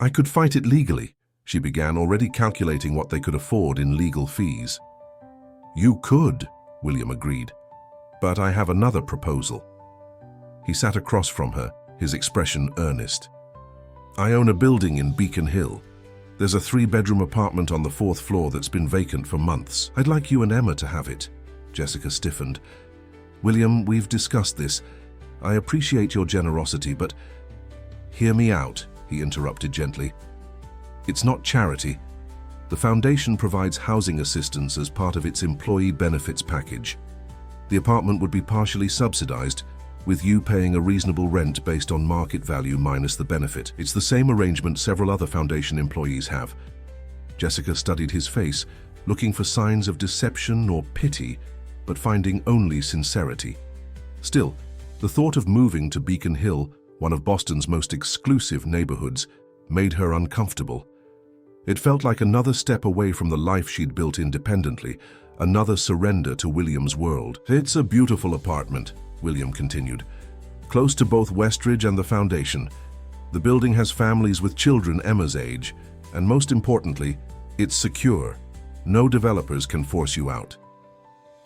I could fight it legally, she began, already calculating what they could afford in legal fees. You could, William agreed, but I have another proposal. He sat across from her, his expression earnest. I own a building in Beacon Hill. There's a 3-bedroom apartment on the 4th floor that's been vacant for months. I'd like you and Emma to have it. Jessica stiffened. William, we've discussed this. I appreciate your generosity, but hear me out, he interrupted gently. It's not charity. The foundation provides housing assistance as part of its employee benefits package. The apartment would be partially subsidized, with you paying a reasonable rent based on market value minus the benefit. It's the same arrangement several other foundation employees have. Jessica studied his face, looking for signs of deception or pity, but finding only sincerity. Still, the thought of moving to Beacon Hill, one of Boston's most exclusive neighborhoods, made her uncomfortable. It felt like another step away from the life she'd built independently, another surrender to William's world. It's a beautiful apartment, William continued, close to both Westridge and the foundation. The building has families with children Emma's age, and most importantly, it's secure. No developers can force you out.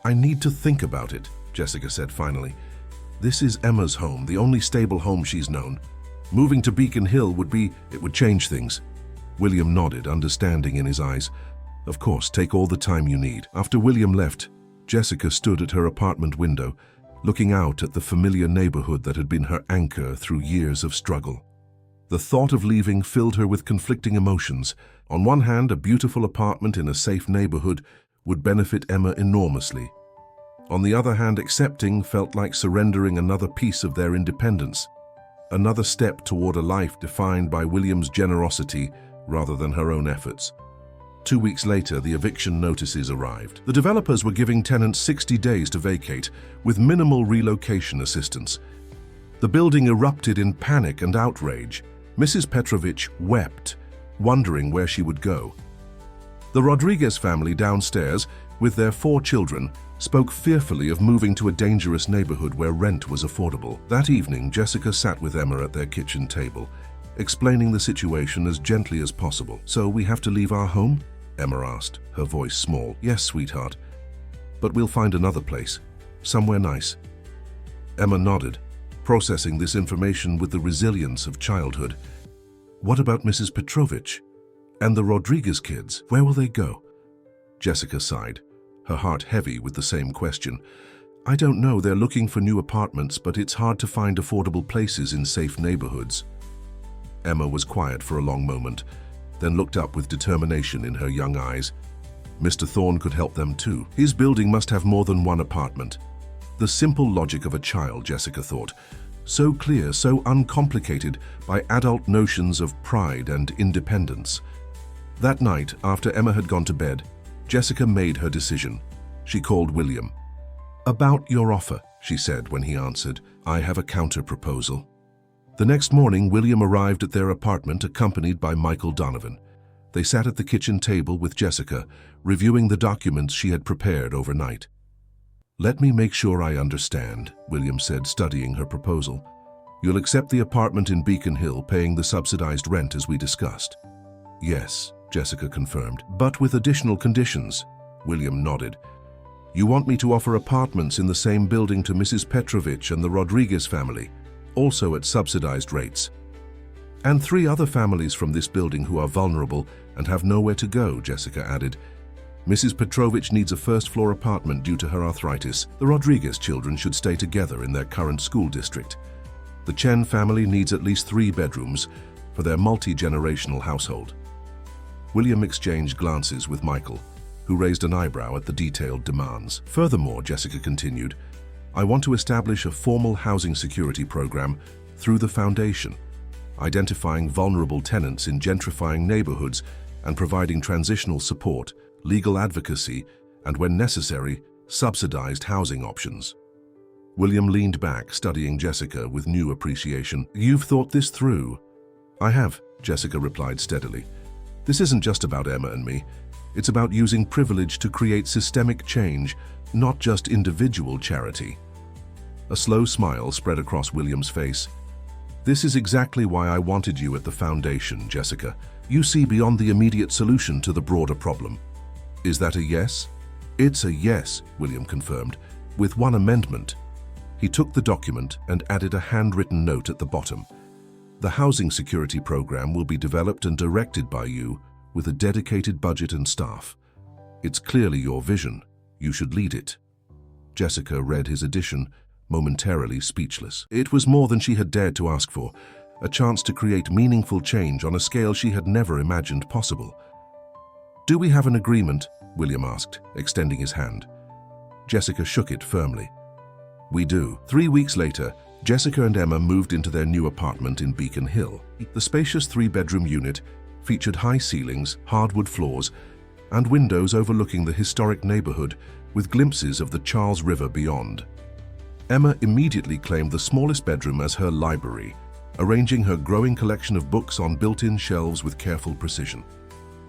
I need to think about it, Jessica said finally. This is Emma's home, the only stable home she's known. Moving to Beacon Hill would change things. William nodded, understanding in his eyes. Of course, take all the time you need. After William left, Jessica stood at her apartment window, looking out at the familiar neighborhood that had been her anchor through years of struggle. The thought of leaving filled her with conflicting emotions. On one hand, a beautiful apartment in a safe neighborhood would benefit Emma enormously. On the other hand, accepting felt like surrendering another piece of their independence, another step toward a life defined by William's generosity rather than her own efforts. 2 weeks later, the eviction notices arrived. The developers were giving tenants 60 days to vacate, with minimal relocation assistance. The building erupted in panic and outrage. Mrs. Petrovich wept, wondering where she would go. The Rodriguez family downstairs, with their 4 children, spoke fearfully of moving to a dangerous neighborhood where rent was affordable. That evening, Jessica sat with Emma at their kitchen table, explaining the situation as gently as possible. So we have to leave our home? Emma asked, her voice small. Yes, sweetheart. But we'll find another place, somewhere nice. Emma nodded, processing this information with the resilience of childhood. What about Mrs. Petrovich? And the Rodriguez kids? Where will they go? Jessica sighed, her heart heavy with the same question. I don't know, they're looking for new apartments, but it's hard to find affordable places in safe neighborhoods. Emma was quiet for a long moment, then looked up with determination in her young eyes. Mr. Thorne could help them too. His building must have more than one apartment. The simple logic of a child, Jessica thought. So clear, so uncomplicated by adult notions of pride and independence. That night, after Emma had gone to bed, Jessica made her decision. She called William. "About your offer," she said when he answered. "I have a counter-proposal." The next morning, William arrived at their apartment accompanied by Michael Donovan. They sat at the kitchen table with Jessica, reviewing the documents she had prepared overnight. "Let me make sure I understand," William said, studying her proposal. "You'll accept the apartment in Beacon Hill, paying the subsidized rent as we discussed?" "Yes," Jessica confirmed, "but with additional conditions." William nodded. "You want me to offer apartments in the same building to Mrs. Petrovich and the Rodriguez family, also at subsidized rates. And 3 other families from this building who are vulnerable and have nowhere to go," Jessica added. "Mrs. Petrovich needs a first-floor apartment due to her arthritis. The Rodriguez children should stay together in their current school district. The Chen family needs at least 3 bedrooms for their multi-generational household." William exchanged glances with Michael, who raised an eyebrow at the detailed demands. "Furthermore," Jessica continued, "I want to establish a formal housing security program through the foundation, identifying vulnerable tenants in gentrifying neighborhoods and providing transitional support, legal advocacy, and when necessary, subsidized housing options." William leaned back, studying Jessica with new appreciation. "You've thought this through." "I have," Jessica replied steadily. "This isn't just about Emma and me. It's about using privilege to create systemic change, not just individual charity." A slow smile spread across William's face. "This is exactly why I wanted you at the foundation, Jessica. You see beyond the immediate solution to the broader problem." "Is that a yes?" "It's a yes," William confirmed, "with one amendment." He took the document and added a handwritten note at the bottom. "The housing security program will be developed and directed by you with a dedicated budget and staff. It's clearly your vision. You should lead it." Jessica read his addition, momentarily speechless. It was more than she had dared to ask for, a chance to create meaningful change on a scale she had never imagined possible. "Do we have an agreement?" William asked, extending his hand. Jessica shook it firmly. "We do." 3 weeks later, Jessica and Emma moved into their new apartment in Beacon Hill. The spacious 3-bedroom unit featured high ceilings, hardwood floors, and windows overlooking the historic neighborhood with glimpses of the Charles River beyond. Emma immediately claimed the smallest bedroom as her library, arranging her growing collection of books on built-in shelves with careful precision.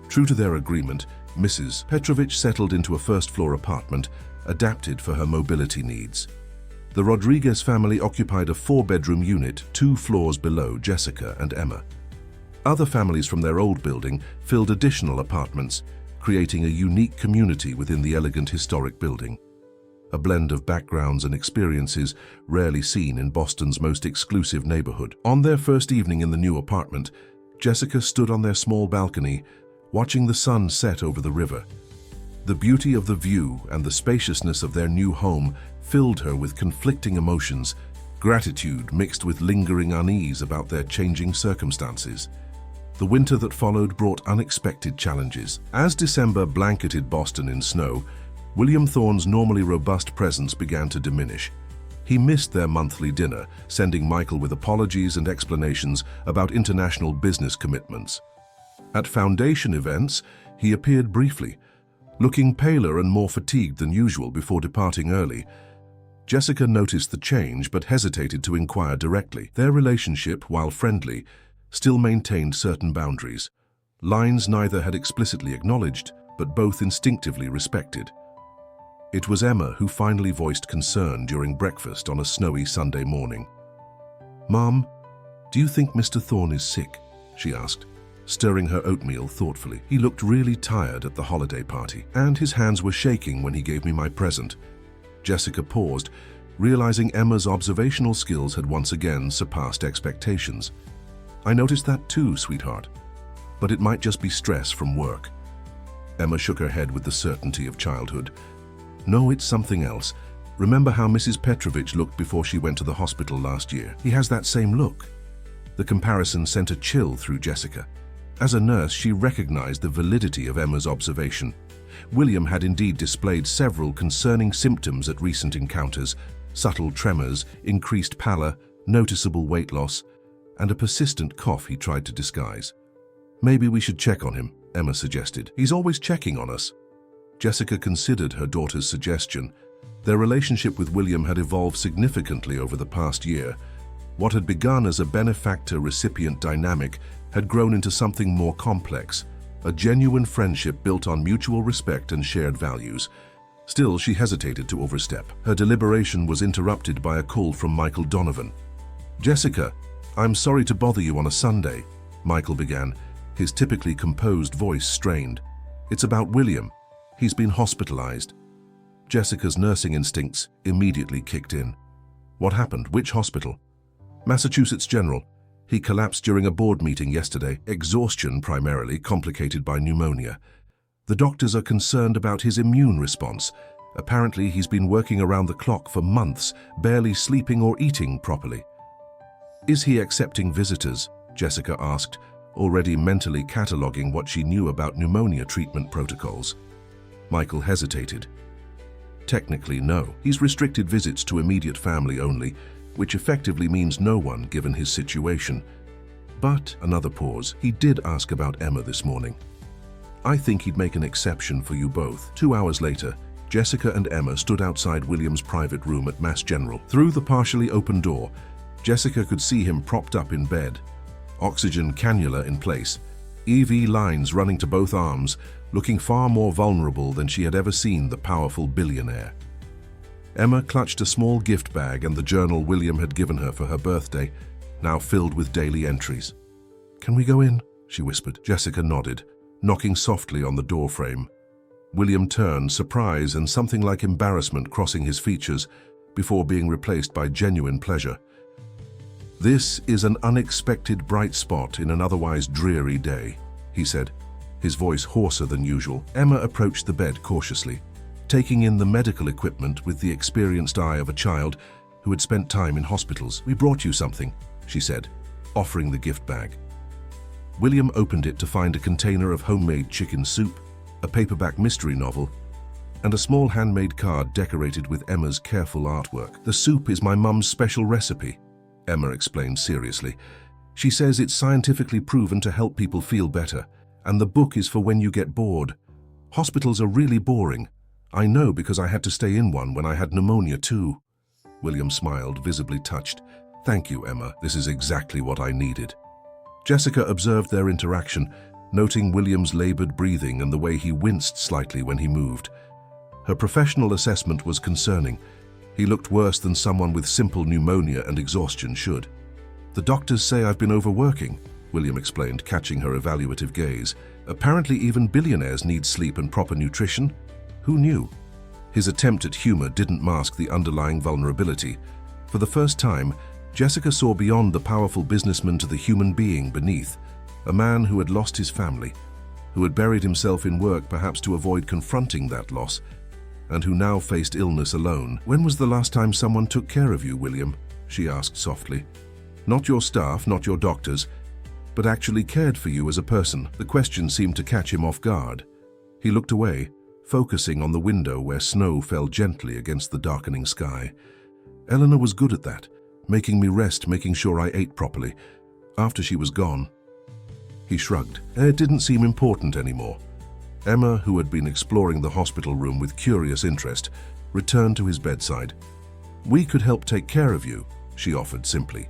True to their agreement, Mrs. Petrovich settled into a first-floor apartment adapted for her mobility needs. The Rodriguez family occupied a 4-bedroom unit 2 floors below Jessica and Emma. Other families from their old building filled additional apartments, creating a unique community within the elegant historic building. A blend of backgrounds and experiences rarely seen in Boston's most exclusive neighborhood. On their first evening in the new apartment, Jessica stood on their small balcony, watching the sun set over the river. The beauty of the view and the spaciousness of their new home filled her with conflicting emotions, gratitude mixed with lingering unease about their changing circumstances. The winter that followed brought unexpected challenges. As December blanketed Boston in snow, William Thorne's normally robust presence began to diminish. He missed their monthly dinner, sending Michael with apologies and explanations about international business commitments. At foundation events, he appeared briefly, looking paler and more fatigued than usual before departing early. Jessica noticed the change but hesitated to inquire directly. Their relationship, while friendly, still maintained certain boundaries, lines neither had explicitly acknowledged but both instinctively respected. It was Emma who finally voiced concern during breakfast on a snowy Sunday morning. "Mom, do you think Mr. Thorne is sick?" she asked, stirring her oatmeal thoughtfully. "He looked really tired at the holiday party, and his hands were shaking when he gave me my present." Jessica paused, realizing Emma's observational skills had once again surpassed expectations. "I noticed that too, sweetheart, but it might just be stress from work." Emma shook her head with the certainty of childhood. No, it's something else. Remember how Mrs. Petrovich looked before she went to the hospital last year? He has that same look. The comparison sent a chill through Jessica. As a nurse, she recognized the validity of Emma's observation. William had indeed displayed several concerning symptoms at recent encounters: subtle tremors, increased pallor, noticeable weight loss, and a persistent cough he tried to disguise. Maybe we should check on him, Emma suggested. He's always checking on us. Jessica considered her daughter's suggestion. Their relationship with William had evolved significantly over the past year. What had begun as a benefactor-recipient dynamic had grown into something more complex, a genuine friendship built on mutual respect and shared values. Still, she hesitated to overstep. Her deliberation was interrupted by a call from Michael Donovan. "Jessica, I'm sorry to bother you on a Sunday," Michael began, his typically composed voice strained. "It's about William. He's been hospitalized." Jessica's nursing instincts immediately kicked in. "What happened? Which hospital?" "Massachusetts General. He collapsed during a board meeting yesterday. Exhaustion primarily, complicated by pneumonia. The doctors are concerned about his immune response. Apparently he's been working around the clock for months, barely sleeping or eating properly." "Is he accepting visitors?" Jessica asked, already mentally cataloging what she knew about pneumonia treatment protocols. Michael hesitated. "Technically, no. He's restricted visits to immediate family only, which effectively means no one given his situation. But," another pause, "he did ask about Emma this morning. I think he'd make an exception for you both." 2 hours later, Jessica and Emma stood outside William's private room at Mass General. Through the partially open door, Jessica could see him propped up in bed, oxygen cannula in place, EV lines running to both arms, looking far more vulnerable than she had ever seen the powerful billionaire. Emma clutched a small gift bag and the journal William had given her for her birthday, now filled with daily entries. "Can we go in?" she whispered. Jessica nodded, knocking softly on the doorframe. William turned, surprise and something like embarrassment crossing his features, before being replaced by genuine pleasure. "This is an unexpected bright spot in an otherwise dreary day," he said, his voice hoarser than usual. Emma approached the bed cautiously, taking in the medical equipment with the experienced eye of a child who had spent time in hospitals. "We brought you something," she said, offering the gift bag. William opened it to find a container of homemade chicken soup, a paperback mystery novel, and a small handmade card decorated with Emma's careful artwork. "The soup is my mum's special recipe," Emma explained seriously. "She says it's scientifically proven to help people feel better, and the book is for when you get bored. Hospitals are really boring. I know because I had to stay in one when I had pneumonia too." William smiled, visibly touched. "Thank you, Emma. This is exactly what I needed." Jessica observed their interaction, noting William's labored breathing and the way he winced slightly when he moved. Her professional assessment was concerning. He looked worse than someone with simple pneumonia and exhaustion should. "The doctors say I've been overworking," William explained, catching her evaluative gaze. "Apparently even billionaires need sleep and proper nutrition. Who knew?" His attempt at humor didn't mask the underlying vulnerability. For the first time, Jessica saw beyond the powerful businessman to the human being beneath, a man who had lost his family, who had buried himself in work perhaps to avoid confronting that loss, and who now faced illness alone. "When was the last time someone took care of you, William?" she asked softly. "Not your staff, not your doctors, but actually cared for you as a person." The question seemed to catch him off guard. He looked away, focusing on the window where snow fell gently against the darkening sky. "Eleanor was good at that, making me rest, making sure I ate properly. After she was gone." He shrugged. It didn't seem important anymore. Emma, who had been exploring the hospital room with curious interest, returned to his bedside. "We could help take care of you," she offered simply.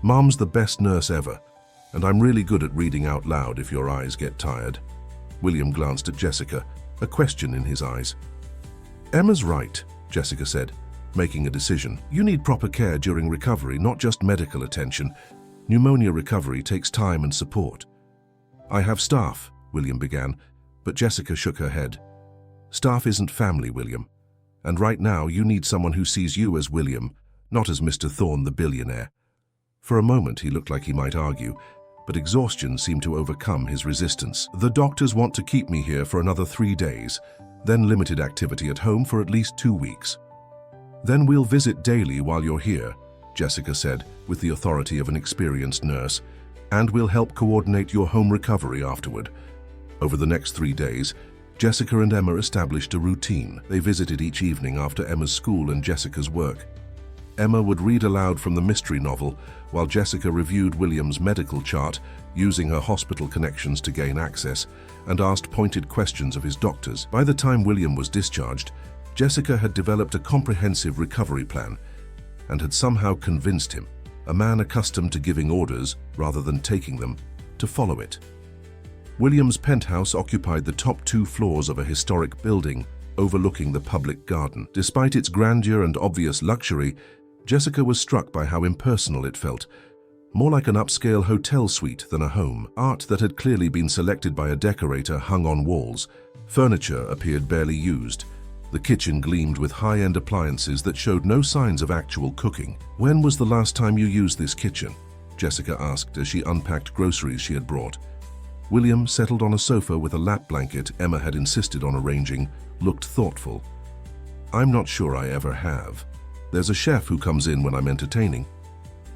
"Mom's the best nurse ever, and I'm really good at reading out loud if your eyes get tired." William glanced at Jessica, a question in his eyes. "Emma's right," Jessica said, making a decision. "You need proper care during recovery, not just medical attention. Pneumonia recovery takes time and support." "I have staff," William began, but Jessica shook her head. "Staff isn't family, William. And right now you need someone who sees you as William, not as Mr. Thorne the billionaire." For a moment he looked like he might argue, but exhaustion seemed to overcome his resistance. "The doctors want to keep me here for another 3 days. then limited activity at home for at least 2 weeks. "Then we'll visit daily while you're here," Jessica said with the authority of an experienced nurse, "and we'll help coordinate your home recovery afterward." Over the next 3 days, Jessica and Emma established a routine. They visited each evening after Emma's school and Jessica's work. Emma would read aloud from the mystery novel, while Jessica reviewed William's medical chart, using her hospital connections to gain access, and asked pointed questions of his doctors. By the time William was discharged, Jessica had developed a comprehensive recovery plan and had somehow convinced him, a man accustomed to giving orders rather than taking them, to follow it. William's penthouse occupied the top 2 floors of a historic building overlooking the public garden. Despite its grandeur and obvious luxury, Jessica was struck by how impersonal it felt, more like an upscale hotel suite than a home. Art that had clearly been selected by a decorator hung on walls. Furniture appeared barely used. The kitchen gleamed with high-end appliances that showed no signs of actual cooking. "When was the last time you used this kitchen?" Jessica asked as she unpacked groceries she had brought. William, settled on a sofa with a lap blanket Emma had insisted on arranging, looked thoughtful. "I'm not sure I ever have. There's a chef who comes in when I'm entertaining."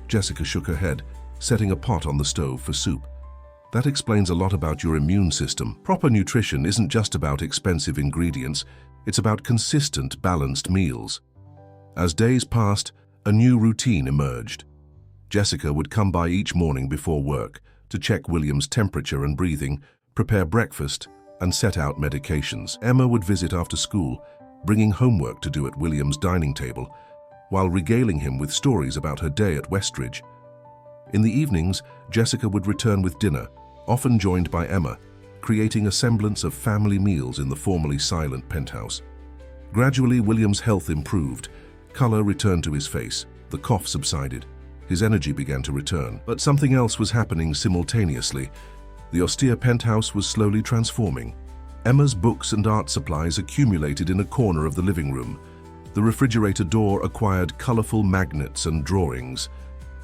Jessica shook her head, setting a pot on the stove for soup. "That explains a lot about your immune system. Proper nutrition isn't just about expensive ingredients, it's about consistent, balanced meals." As days passed, a new routine emerged. Jessica would come by each morning before work to check William's temperature and breathing, prepare breakfast, and set out medications. Emma would visit after school, bringing homework to do at William's dining table, while regaling him with stories about her day at Westridge. In the evenings, Jessica would return with dinner, often joined by Emma, creating a semblance of family meals in the formerly silent penthouse. Gradually, William's health improved. Color returned to his face. The cough subsided. His energy began to return. But something else was happening simultaneously. The austere penthouse was slowly transforming. Emma's books and art supplies accumulated in a corner of the living room. The refrigerator door acquired colorful magnets and drawings.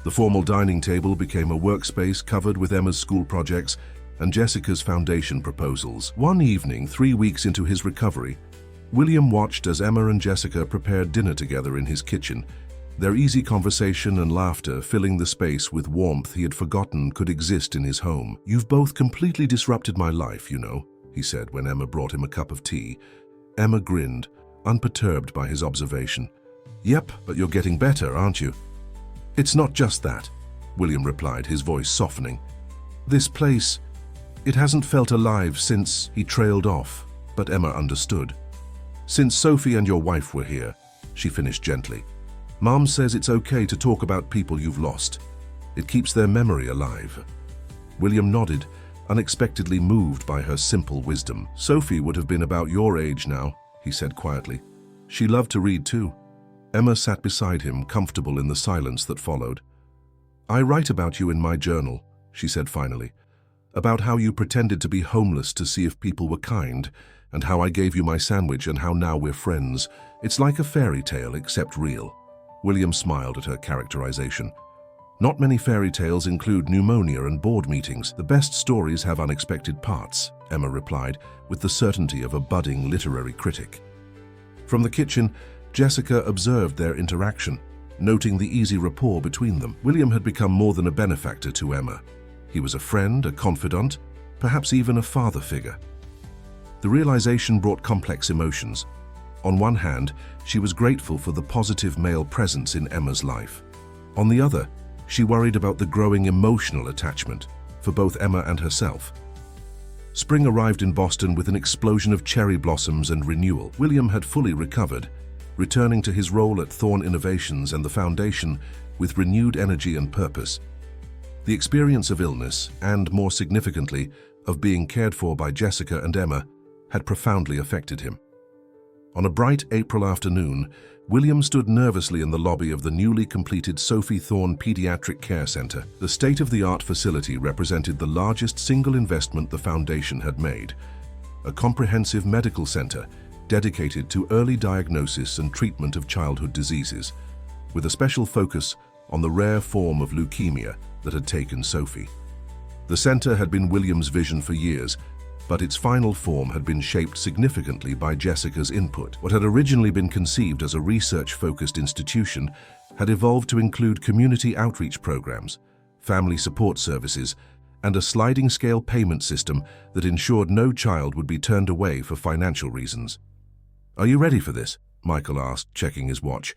The formal dining table became a workspace covered with Emma's school projects and Jessica's foundation proposals. One evening, 3 weeks into his recovery, William watched as Emma and Jessica prepared dinner together in his kitchen, their easy conversation and laughter filling the space with warmth he had forgotten could exist in his home. "You've both completely disrupted my life, you know," he said when Emma brought him a cup of tea. Emma grinned, unperturbed by his observation. "Yep, but you're getting better, aren't you?" "It's not just that," William replied, his voice softening. "This place, it hasn't felt alive since..." He trailed off, but Emma understood. "Since Sophie and your wife were here," she finished gently. "Mom says it's okay to talk about people you've lost. It keeps their memory alive." William nodded, unexpectedly moved by her simple wisdom. "Sophie would have been about your age now," he said quietly. "She loved to read too." Emma sat beside him, comfortable in the silence that followed. "I write about you in my journal," she said finally. "About how you pretended to be homeless to see if people were kind, and how I gave you my sandwich and how now we're friends. It's like a fairy tale, except real." William smiled at her characterization. "Not many fairy tales include pneumonia and board meetings. The best stories have unexpected parts," Emma replied, with the certainty of a budding literary critic. From the kitchen, Jessica observed their interaction, noting the easy rapport between them. William had become more than a benefactor to Emma. He was a friend, a confidant, perhaps even a father figure. The realization brought complex emotions. On one hand, she was grateful for the positive male presence in Emma's life. On the other, she worried about the growing emotional attachment for both Emma and herself. Spring arrived in Boston with an explosion of cherry blossoms and renewal. William had fully recovered, returning to his role at Thorne Innovations and the Foundation with renewed energy and purpose. The experience of illness, and more significantly, of being cared for by Jessica and Emma, had profoundly affected him. On a bright April afternoon, William stood nervously in the lobby of the newly completed Sophie Thorne Pediatric Care Center. The state-of-the-art facility represented the largest single investment the Foundation had made, a comprehensive medical center dedicated to early diagnosis and treatment of childhood diseases, with a special focus on the rare form of leukemia that had taken Sophie. The center had been William's vision for years, but its final form had been shaped significantly by Jessica's input. What had originally been conceived as a research-focused institution had evolved to include community outreach programs, family support services, and a sliding-scale payment system that ensured no child would be turned away for financial reasons. "Are you ready for this?" Michael asked, checking his watch.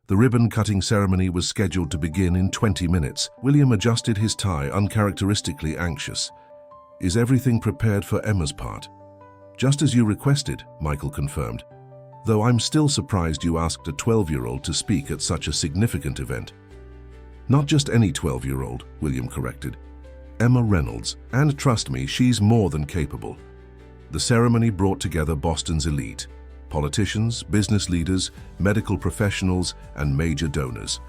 The ribbon-cutting ceremony was scheduled to begin in 20 minutes. William adjusted his tie, uncharacteristically anxious. "Is everything prepared for Emma's part?" "Just as you requested," Michael confirmed. "Though I'm still surprised you asked a 12-year-old to speak at such a significant event." "Not just any 12-year-old," William corrected. "Emma Reynolds, and trust me, she's more than capable." The ceremony brought together Boston's elite: politicians, business leaders, medical professionals, and major donors.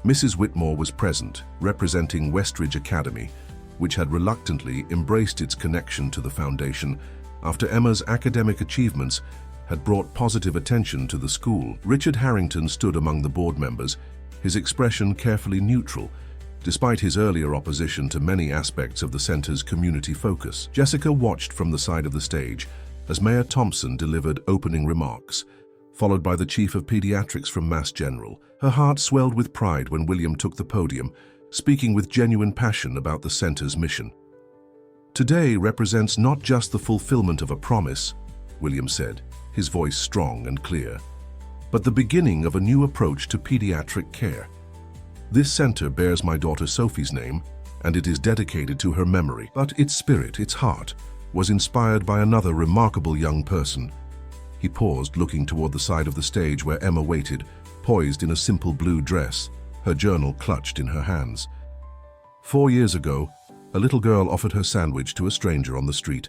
Mrs. Whitmore was present, representing Westridge Academy, which had reluctantly embraced its connection to the foundation after Emma's academic achievements had brought positive attention to the school. Richard Harrington stood among the board members, his expression carefully neutral, despite his earlier opposition to many aspects of the center's community focus. Jessica watched from the side of the stage as Mayor Thompson delivered opening remarks, followed by the Chief of Pediatrics from Mass General. Her heart swelled with pride when William took the podium, speaking with genuine passion about the center's mission. "Today represents not just the fulfillment of a promise," William said, his voice strong and clear, "but the beginning of a new approach to pediatric care. This center bears my daughter Sophie's name, and it is dedicated to her memory. But its spirit, its heart, was inspired by another remarkable young person." He paused, looking toward the side of the stage where Emma waited, poised in a simple blue dress, her journal clutched in her hands. 4 years ago, a little girl offered her sandwich to a stranger on the street.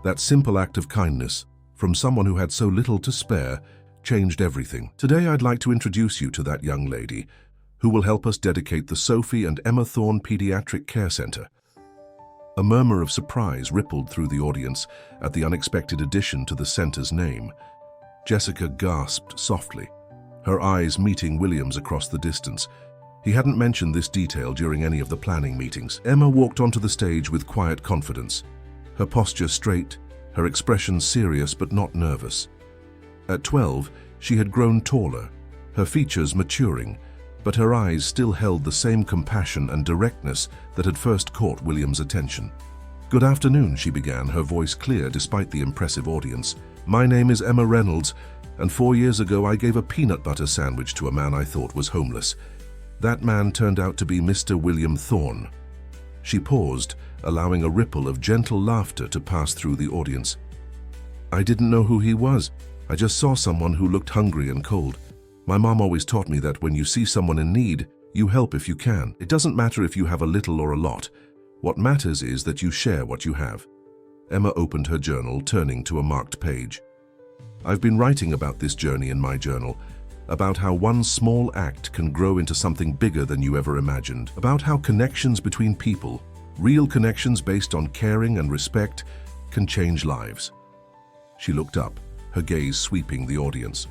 That simple act of kindness, from someone who had so little to spare, changed everything. Today I'd like to introduce you to that young lady, who will help us dedicate the Sophie and Emma Thorne Pediatric Care Center. A murmur of surprise rippled through the audience at the unexpected addition to the center's name. Jessica gasped softly, her eyes meeting William's across the distance. He hadn't mentioned this detail during any of the planning meetings. Emma walked onto the stage with quiet confidence, her posture straight, her expression serious but not nervous. At 12, she had grown taller, her features maturing, but her eyes still held the same compassion and directness that had first caught William's attention. "Good afternoon," she began, her voice clear despite the impressive audience. "My name is Emma Reynolds, and 4 years ago I gave a peanut butter sandwich to a man I thought was homeless. That man turned out to be Mr. William Thorne." She paused, allowing a ripple of gentle laughter to pass through the audience. "I didn't know who he was. I just saw someone who looked hungry and cold. My mom always taught me that when you see someone in need, you help if you can. It doesn't matter if you have a little or a lot. What matters is that you share what you have." Emma opened her journal, turning to a marked page. "I've been writing about this journey in my journal, about how one small act can grow into something bigger than you ever imagined, about how connections between people, real connections based on caring and respect, can change lives." She looked up, her gaze sweeping the audience.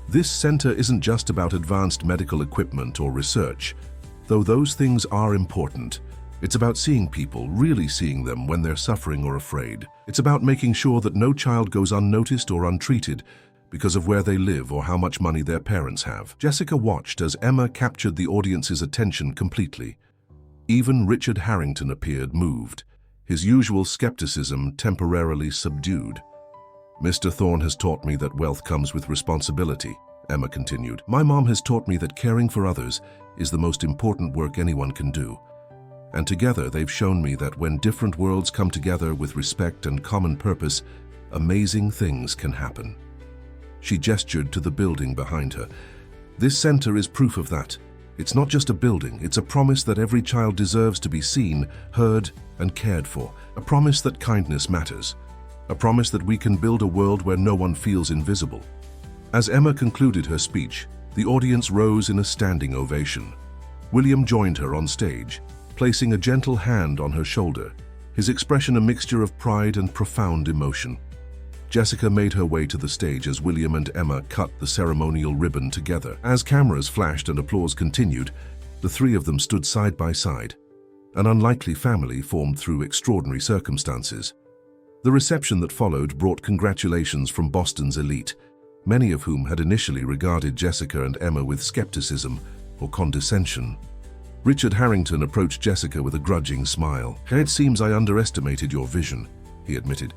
"This center isn't just about advanced medical equipment or research, though those things are important. It's about seeing people, really seeing them when they're suffering or afraid. It's about making sure that no child goes unnoticed or untreated because of where they live or how much money their parents have." Jessica watched as Emma captured the audience's attention completely. Even Richard Harrington appeared moved, his usual skepticism temporarily subdued. "Mr. Thorne has taught me that wealth comes with responsibility," Emma continued. "My mom has taught me that caring for others is the most important work anyone can do. And together they've shown me that when different worlds come together with respect and common purpose, amazing things can happen." She gestured to the building behind her. "This center is proof of that. It's not just a building, it's a promise that every child deserves to be seen, heard, and cared for. A promise that kindness matters. A promise that we can build a world where no one feels invisible." As Emma concluded her speech, the audience rose in a standing ovation. William joined her on stage, placing a gentle hand on her shoulder, his expression a mixture of pride and profound emotion. Jessica made her way to the stage as William and Emma cut the ceremonial ribbon together. As cameras flashed and applause continued, the three of them stood side by side, an unlikely family formed through extraordinary circumstances. The reception that followed brought congratulations from Boston's elite, many of whom had initially regarded Jessica and Emma with skepticism or condescension. Richard Harrington approached Jessica with a grudging smile. "It seems I underestimated your vision," he admitted.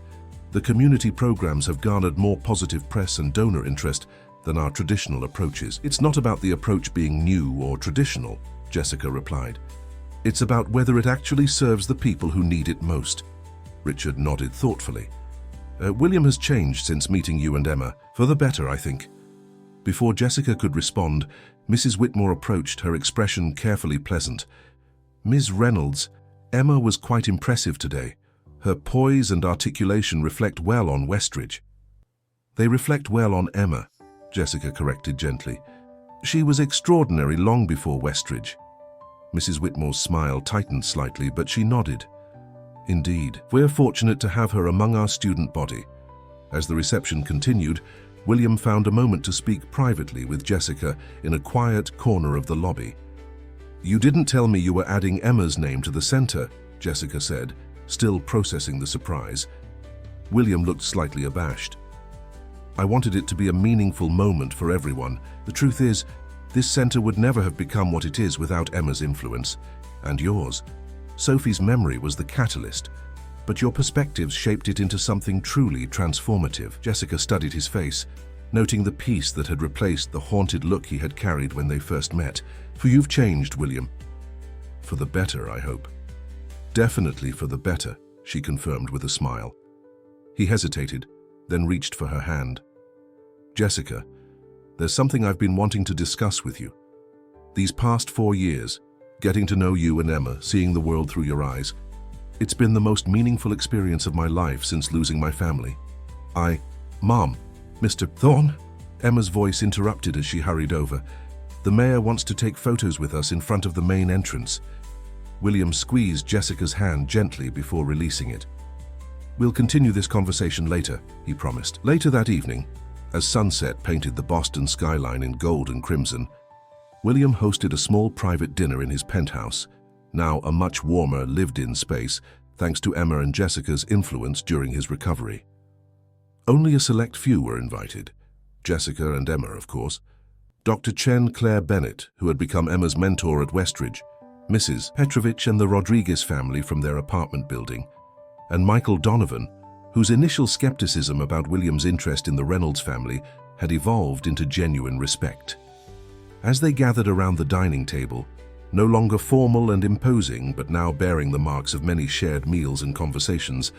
"The community programs have garnered more positive press and donor interest than our traditional approaches." "It's not about the approach being new or traditional," Jessica replied. "It's about whether it actually serves the people who need it most." Richard nodded thoughtfully. "William has changed since meeting you and Emma. For the better, I think." Before Jessica could respond, Mrs. Whitmore approached, her expression carefully pleasant. "Ms. Reynolds, Emma was quite impressive today. Her poise and articulation reflect well on Westridge." "They reflect well on Emma," Jessica corrected gently. "She was extraordinary long before Westridge." Mrs. Whitmore's smile tightened slightly, but she nodded. "Indeed, we're fortunate to have her among our student body." As the reception continued, William found a moment to speak privately with Jessica in a quiet corner of the lobby. "You didn't tell me you were adding Emma's name to the center," Jessica said, still processing the surprise. William looked slightly abashed. "I wanted it to be a meaningful moment for everyone. The truth is, this center would never have become what it is without Emma's influence, and yours. Sophie's memory was the catalyst, but your perspectives shaped it into something truly transformative." Jessica studied his face, noting the peace that had replaced the haunted look he had carried when they first met. "For you've changed, William. For the better, I hope." "Definitely for the better," she confirmed with a smile. He hesitated, then reached for her hand. "Jessica, there's something I've been wanting to discuss with you. These past 4 years, getting to know you and Emma, seeing the world through your eyes, it's been the most meaningful experience of my life since losing my family. Mom, Mr. Thorne?" Emma's voice interrupted as she hurried over. "The mayor wants to take photos with us in front of the main entrance." William squeezed Jessica's hand gently before releasing it. "We'll continue this conversation later," he promised. Later that evening, as sunset painted the Boston skyline in gold and crimson, William hosted a small private dinner in his penthouse, now a much warmer, lived-in space, thanks to Emma and Jessica's influence during his recovery. Only a select few were invited. Jessica and Emma, of course. Dr. Chen Claire Bennett, who had become Emma's mentor at Westridge, Mrs. Petrovich and the Rodriguez family from their apartment building, and Michael Donovan, whose initial skepticism about William's interest in the Reynolds family had evolved into genuine respect. As they gathered around the dining table, no longer formal and imposing, but now bearing the marks of many shared meals and conversations,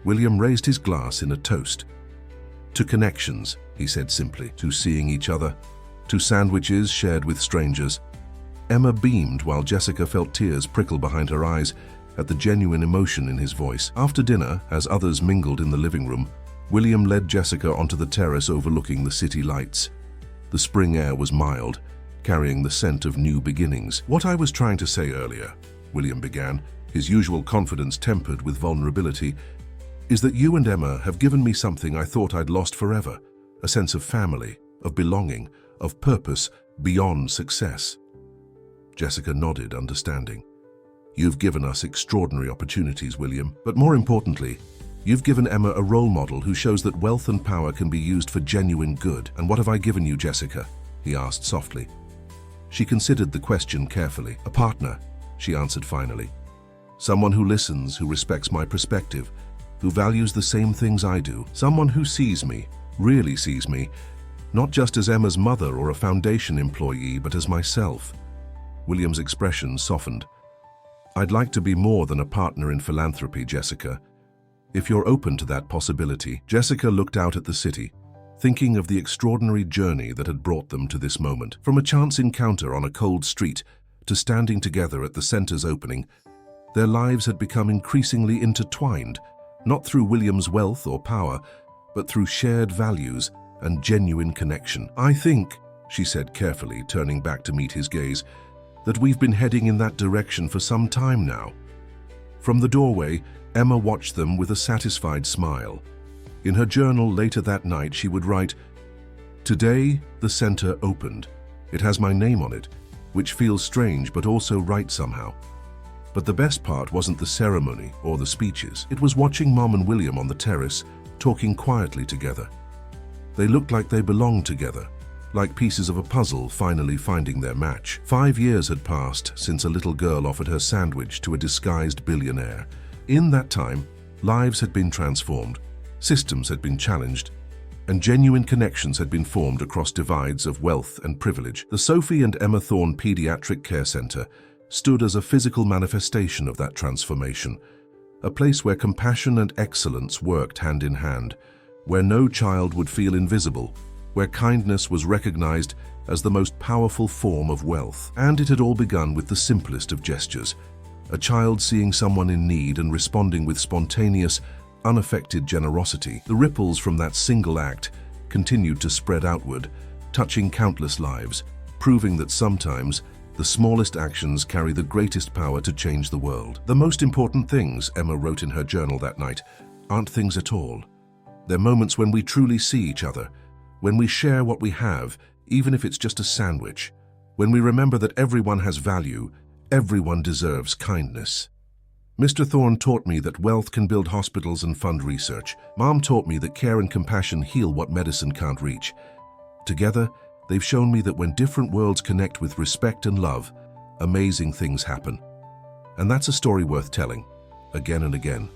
William raised his glass in a toast. "To connections," he said simply, "to seeing each other, to sandwiches shared with strangers." Emma beamed while Jessica felt tears prickle behind her eyes at the genuine emotion in his voice. After dinner, as others mingled in the living room, William led Jessica onto the terrace overlooking the city lights. The spring air was mild, carrying the scent of new beginnings. "What I was trying to say earlier," William began, his usual confidence tempered with vulnerability, "is that you and Emma have given me something I thought I'd lost forever, a sense of family, of belonging, of purpose beyond success." Jessica nodded, understanding. "You've given us extraordinary opportunities, William, but more importantly, you've given Emma a role model who shows that wealth and power can be used for genuine good." "And what have I given you, Jessica?" he asked softly. She considered the question carefully. "A partner," she answered finally. "Someone who listens, who respects my perspective, who values the same things I do. Someone who sees me, really sees me, not just as Emma's mother or a foundation employee, but as myself." William's expression softened. "I'd like to be more than a partner in philanthropy, Jessica. If you're open to that possibility." Jessica looked out at the city, thinking of the extraordinary journey that had brought them to this moment. From a chance encounter on a cold street to standing together at the center's opening, their lives had become increasingly intertwined, not through William's wealth or power, but through shared values and genuine connection. "I think," she said carefully, turning back to meet his gaze, "that we've been heading in that direction for some time now." From the doorway, Emma watched them with a satisfied smile. In her journal later that night, she would write, "Today, the center opened. It has my name on it, which feels strange but also right somehow. But the best part wasn't the ceremony or the speeches. It was watching Mom and William on the terrace, talking quietly together. They looked like they belonged together, like pieces of a puzzle finally finding their match. 5 years had passed since a little girl offered her sandwich to a disguised billionaire. In that time, lives had been transformed, systems had been challenged, and genuine connections had been formed across divides of wealth and privilege. The Sophie and Emma Thorne Pediatric Care Center stood as a physical manifestation of that transformation, a place where compassion and excellence worked hand in hand, where no child would feel invisible, where kindness was recognized as the most powerful form of wealth. And it had all begun with the simplest of gestures, a child seeing someone in need and responding with spontaneous, unaffected generosity. The ripples from that single act continued to spread outward, touching countless lives, proving that sometimes the smallest actions carry the greatest power to change the world. The most important things, Emma wrote in her journal that night, aren't things at all. They're moments when we truly see each other, when we share what we have, even if it's just a sandwich, when we remember that everyone has value, everyone deserves kindness. Mr. Thorne taught me that wealth can build hospitals and fund research. Mom taught me that care and compassion heal what medicine can't reach. Together, they've shown me that when different worlds connect with respect and love, amazing things happen. And that's a story worth telling, again and again.